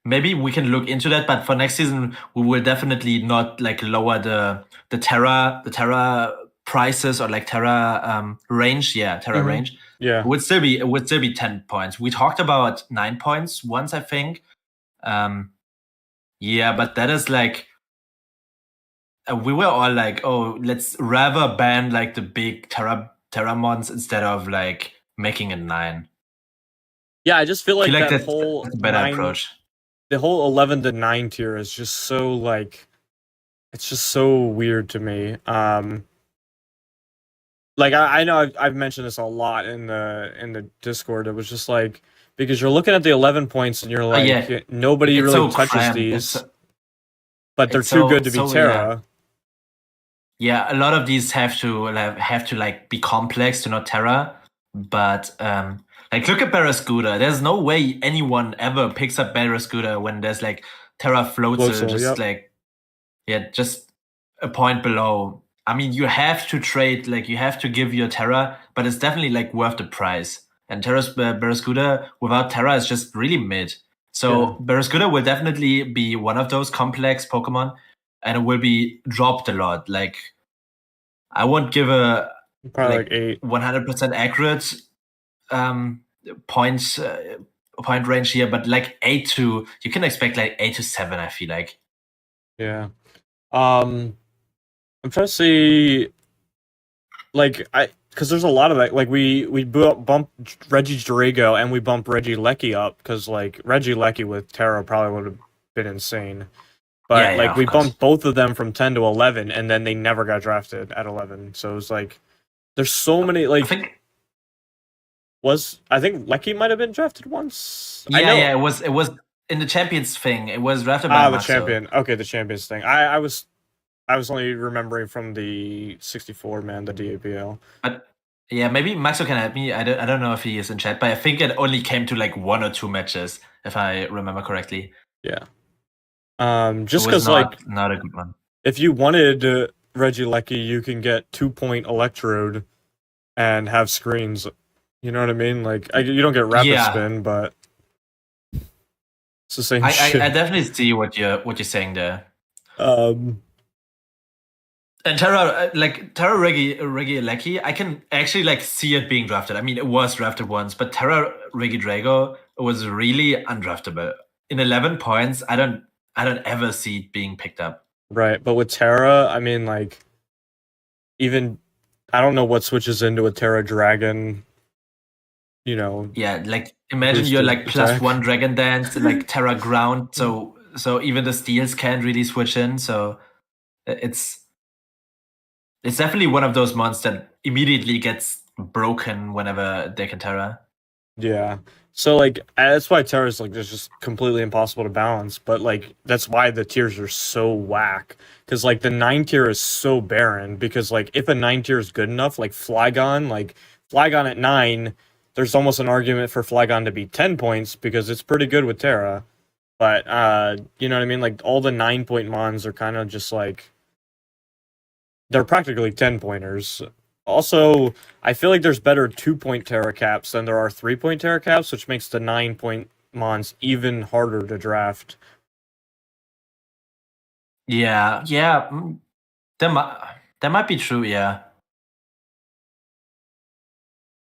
maybe we can look into that. But for next season, we will definitely not like lower the Terra prices or like Terra range. Yeah, Terra range. Yeah, it would still be 10 points. We talked about 9 points once, I think. Yeah, but that is like. We were all like, oh, let's rather ban like the big Terra mons instead of like making a 9. Yeah, I just feel like that that's whole a better approach. The whole 11 to 9 tier is just so like, it's just so weird to me. Like I know I've mentioned this a lot in the Discord. It was just like, because you're looking at the 11 points and you're like, nobody it's really so touches cramped. these, but they're too good to be Terra. Yeah, a lot of these have to like be complex to not Terra, but like look at Barraskewda. There's no way anyone ever picks up Barraskewda when there's like Terra Floatzel, just like just a point below. I mean, you have to trade, like you have to give your Terra, but it's definitely like worth the price. And Barraskewda without Terra is just really mid. So Barraskewda will definitely be one of those complex Pokemon, and it will be dropped a lot. Like, I won't give a probably like 8 100% accurate point range here, but like 8 to, you can expect like 8 to 7. I feel like. Yeah. I'm trying to see, like, because there's a lot of that. Like we bump Reggie Drago and we bump Regieleki up, because like Regieleki with Terra probably would have been insane. But we bumped both of them from 10 to 11, and then they never got drafted at 11. So it was like, there's so many, like, I think Lecky might have been drafted once. Yeah, it was in the Champions thing. It was drafted by the Champion. Okay, the Champions thing. I was only remembering from the 64 man, the DAPL. But yeah, maybe Maxo can help me. I don't know if he is in chat, but I think it only came to like 1 or 2 matches, if I remember correctly. Yeah. Just because like not a good one. If you wanted Regieleki, you can get 2-point Electrode and have screens. You know what I mean? Like, you don't get Rapid Spin, but it's the same shit. I definitely see what you're saying there. And Terra Regieleki, I can actually like see it being drafted. I mean, it was drafted once, but Terra Regidrago was really undraftable. In 11 points, I don't ever see it being picked up. Right, but with Terra, I mean, like, even I don't know what switches into a Terra Dragon. You know. Yeah, like imagine you're like +1 Dragon Dance, like Terra Ground, so even the steals can't really switch in. So it's definitely one of those mons that immediately gets broken whenever they can Terra. Yeah. So like that's why Terra's like it's just completely impossible to balance. But like that's why the tiers are so whack. Because like the 9 tier is so barren. Because like if a 9 tier is good enough, like Flygon at 9, there's almost an argument for Flygon to be 10 points because it's pretty good with Terra. But you know what I mean? Like all the 9-point mons are kind of just like they're practically 10 pointers. Also, I feel like there's better 2-point Terra caps than there are 3-point Terra caps, which makes the 9-point mons even harder to draft. Yeah, that might be true. Yeah,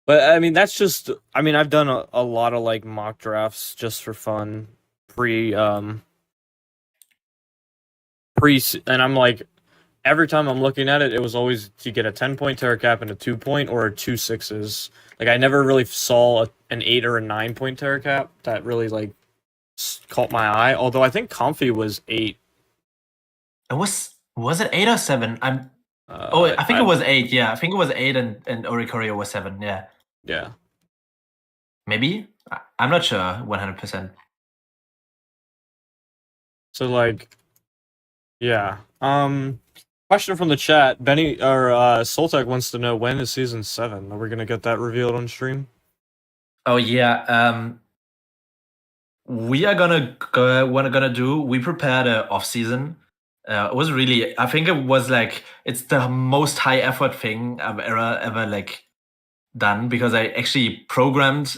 But I mean, that's just. I mean, I've done a lot of like mock drafts just for fun, pre, and I'm like, every time I'm looking at it, it was always to get a 10-point Terra cap and a 2-point or a 2 6s. Like I never really saw an 8 or a 9-point Terra cap that really like caught my eye. Although I think Comfy was 8. it was it 8 or 7? I think it was 8. Yeah, I think it was 8, and Oricorio was 7. Yeah, Yeah. maybe. I'm not sure 100%. So like, yeah. Question from the chat. Benny or Soltec wants to know, when is season 7? Are we gonna get that revealed on stream? Oh yeah. We are gonna do. We prepared a off season. It was really. I think it was like it's the most high effort thing I've ever like done, because I actually programmed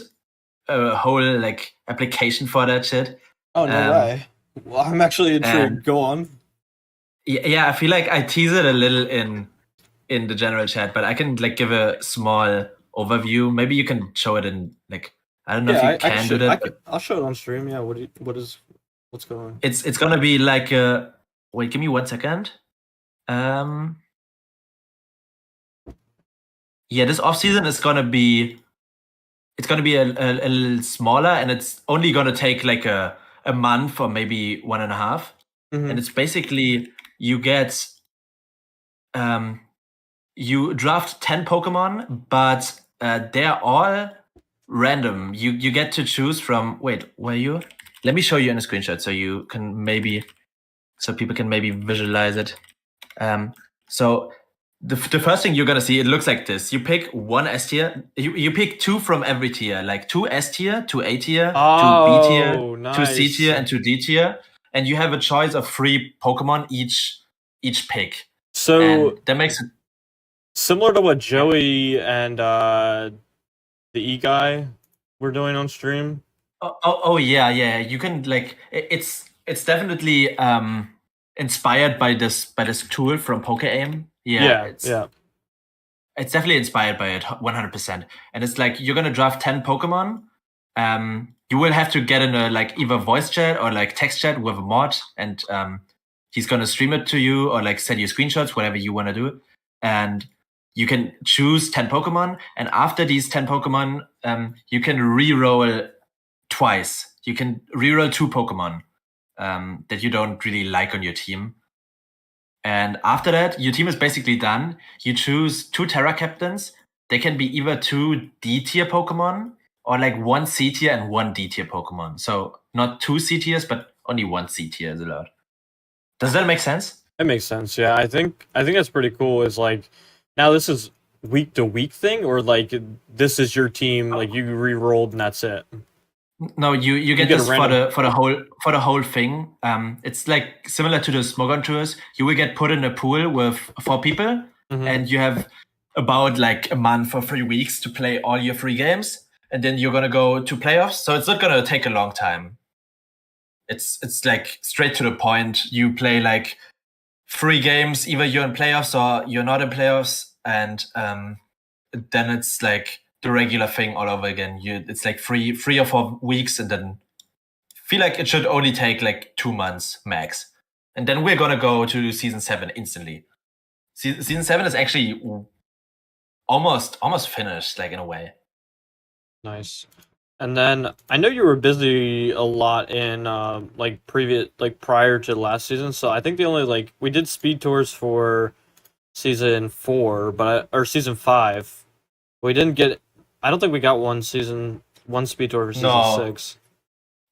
a whole like application for that shit. Oh no way! Well, I'm actually intrigued. Go on. Yeah, I feel like I tease it a little in the general chat, but I can like give a small overview. Maybe you can show it in like, I don't know if you can do that. I'll show it on stream. Yeah. What's going on? It's gonna be like wait, give me 1 second. Yeah, this off season is gonna be a little smaller, and it's only gonna take like a month or maybe 1.5. Mhm. And it's basically you get you draft 10 Pokemon, but they're all random. You get to choose from. Wait, were you? Let me show you in a screenshot so you can so people can maybe visualize it. So the first thing you're gonna see, it looks like this. You pick one S tier. You pick 2 from every tier, like 2 S tier, 2 A tier, 2 B tier, 2 C nice. tier, and 2 D tier, and you have a choice of 3 Pokemon each pick. So And that makes it similar to what Joey and the E guy were doing on stream. Oh yeah. You can like it's definitely inspired by this tool from PokeAim. Yeah. It's definitely inspired by it 100%. And it's like you're gonna draft 10 Pokemon. You will have to get in a like either voice chat or like text chat with a mod, and he's gonna stream it to you or like send you screenshots, whatever you want to do. And you can choose 10 Pokemon, and after these 10 Pokemon, you can re-roll twice. You can reroll 2 Pokemon that you don't really like on your team. And after that, your team is basically done. You choose 2 Terra Captains. They can be either 2 D tier Pokemon or like 1 C tier and 1 D tier Pokemon. So not 2 C tiers, but only 1 C tier is allowed. Does that make sense? That makes sense. Yeah, I think that's pretty cool. Is like, now this is week to week thing, or like this is your team, like you re-rolled and that's it. No, you get this for the whole thing. It's like similar to the Smogon tours. You will get put in a pool with 4 people, and you have about like a month or 3 weeks to play all your free games, and then you're gonna go to playoffs. So it's not gonna take a long time. It's like straight to the point. You play like 3 games, either you're in playoffs or you're not in playoffs, and then it's like the regular thing all over again. It's like 3 or 4 weeks, and then feel like it should only take like 2 months max. And then we're gonna go to season 7 instantly. Season 7 is actually almost finished, like in a way. Nice. And then I know you were busy a lot in like prior to last season. So I think the only like we did speed tours for season 4, or season 5. We didn't get. I don't think we got one season one speed tour for season No. 6.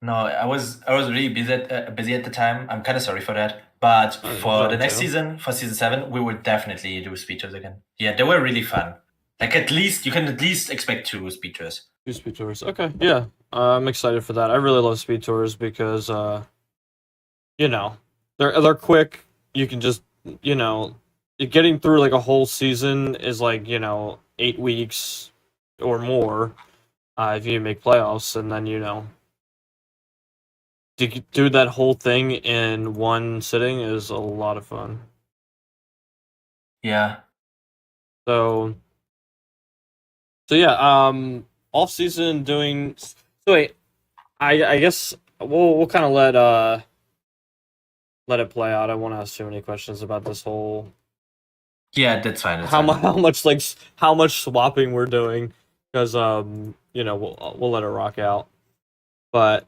No, I was really busy at the time. I'm kind of sorry for that. But for the next season, for season 7, we will definitely do speed tours again. Yeah, they were really fun. Like you can at least expect 2 speed tours. 2 speed tours. Okay, yeah. I'm excited for that. I really love speed tours because they're quick. You can just, getting through like a whole season is like, 8 weeks or more if you make playoffs, and then, to do that whole thing in one sitting is a lot of fun. Yeah. So yeah, off season doing. So wait, I guess we'll kind of let it play out. I won't ask too many questions about this whole Yeah, that's fine. how much swapping we're doing, because we'll let it rock out. But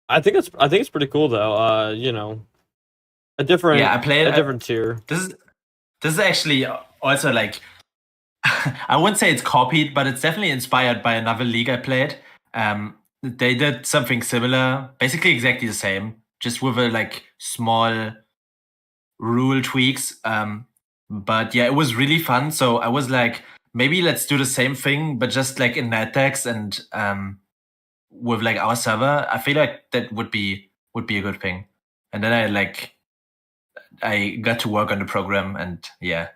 I think it's pretty cool though. A different Yeah, I played a different tier. This is actually also like I wouldn't say it's copied, but it's definitely inspired by another league I played. They did something similar, basically exactly the same, just with a like small rule tweaks. But yeah, it was really fun. So I was like, maybe let's do the same thing, but just like in NetDex and with like our server. I feel like that would be a good thing. And then I got to work on the program, and yeah.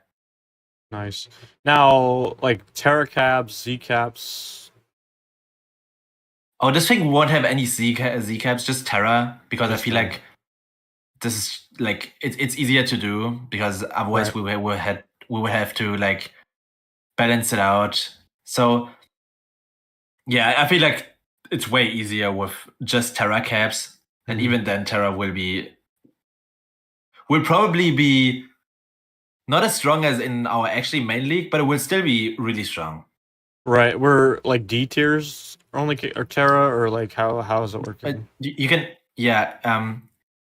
Nice. Now, like Terra caps, Z caps. Oh, this thing won't have any Z caps, just Terra, because I feel like this is like it's easier to do, because otherwise we would have to like balance it out. So yeah, I feel like it's way easier with just Terra caps, and even then Terra will probably be not as strong as in our actually main league, but it will still be really strong. Right, we're like D tiers only, or Terra, or like how is it working? You can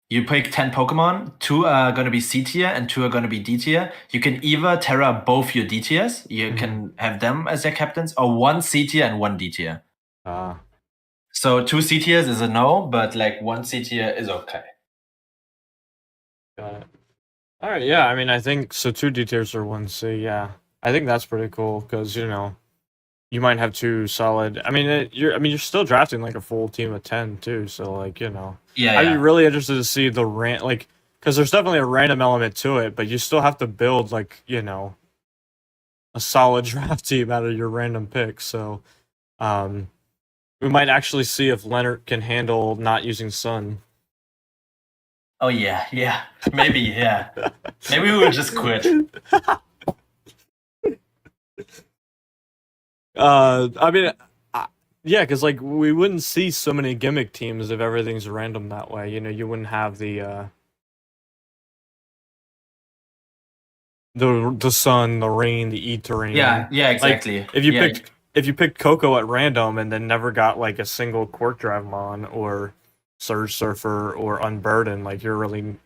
you pick 10 Pokemon. 2 are gonna be C tier and 2 are gonna be D tier. You can either Terra both your D tiers. You can have them as your captains, or 1 C tier and 1 D tier. So 2 C tiers is a no, but like 1 C tier is okay. Got it. All right, yeah. I mean, I think so. 2 D tiers or 1 C. Yeah, I think that's pretty cool, because you might have 2 solid. I mean, you're still drafting like a full team of 10 too. So like Yeah. I'd be really interested to see the because there's definitely a random element to it, but you still have to build like a solid draft team out of your random picks. So we might actually see if Leonard can handle not using Sun. Oh yeah. Maybe, yeah. Maybe we will just quit. I mean, yeah, because like we wouldn't see so many gimmick teams if everything's random that way. You wouldn't have the sun, the rain, the E-terrain. Yeah, exactly. Like, if you picked Coco at random and then never got like a single Quark Dravamon or Surge Surfer or Unburden, like you're really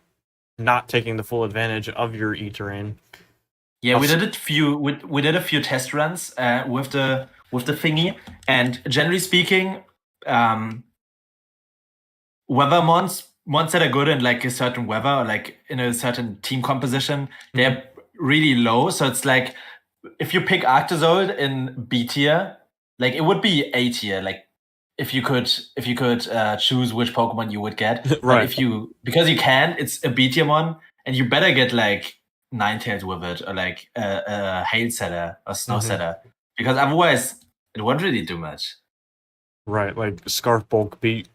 not taking the full advantage of your E-terrain. Yeah, we did a few test runs with the thingy, and generally speaking, weather mons that are good in like a certain weather, or like in a certain team composition, they're really low. So it's like if you pick Arctozold in B tier, like it would be A tier, like if you could choose which Pokemon you would get. Right. But because you can, it's a B tier mon, and you better get like Ninetales with it, or like a Hail Setter or Snow Setter, because otherwise it won't really do much. Right, like Scarf Bolt Beak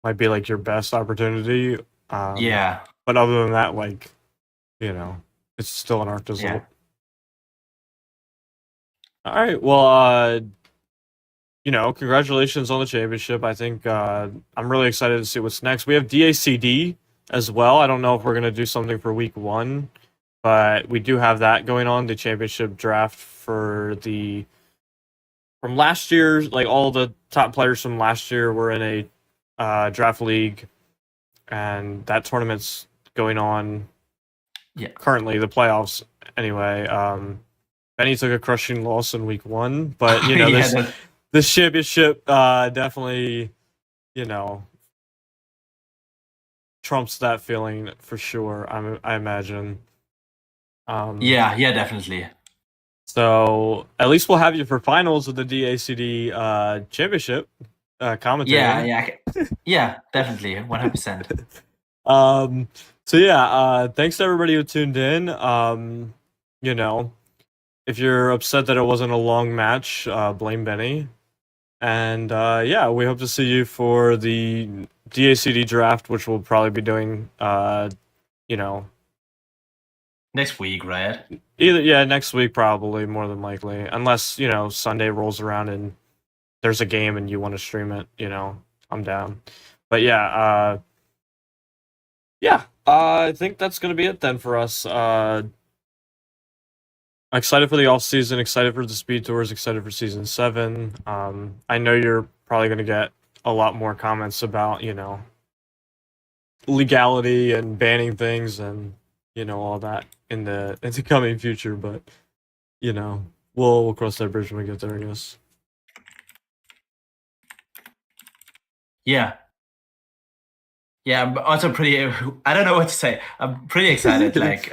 might be like your best opportunity. Yeah. But other than that, like, it's still an Arctozold. Yeah. All right, well, congratulations on the championship. I think I'm really excited to see what's next. We have DACD as well. I don't know if we're going to do something for week 1, but we do have that going on, the championship draft from last year. Like all the top players from last year were in a draft league, and that tournament's going on. Yeah. Currently, the playoffs anyway. Benny took a crushing loss in week 1, but Yeah, this championship definitely, trumps that feeling for sure. I imagine. yeah, definitely. So at least we'll have you for finals of the DACD championship commentary. Yeah, definitely, 100%. So yeah, thanks to everybody who tuned in. If you're upset that it wasn't a long match, blame Benny. And yeah, we hope to see you for the DACD draft, which we'll probably be doing, Next week, right? next week probably, more than likely, unless Sunday rolls around and there's a game and you want to stream it. I'm down. But yeah, I think that's gonna be it then for us. Excited for the off season, excited for the speed tours, excited for season 7. I know you're probably gonna get a lot more comments about legality and banning things and all that in the coming future, but we'll cross that bridge when we get there, I guess. Yeah, I'm also pretty. I don't know what to say. I'm pretty excited, like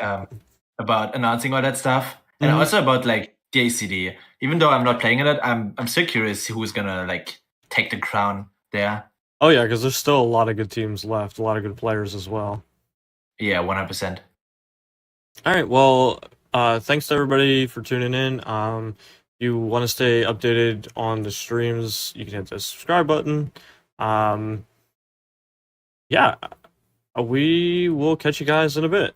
about announcing all that stuff, and also about like DACD. Even though I'm not playing in it, I'm still curious who's gonna like take the crown there. Oh yeah, because there's still a lot of good teams left, a lot of good players as well. Yeah, 100%. All right, well, thanks to everybody for tuning in. You want to stay updated on the streams, you can hit the subscribe button. Yeah, we will catch you guys in a bit.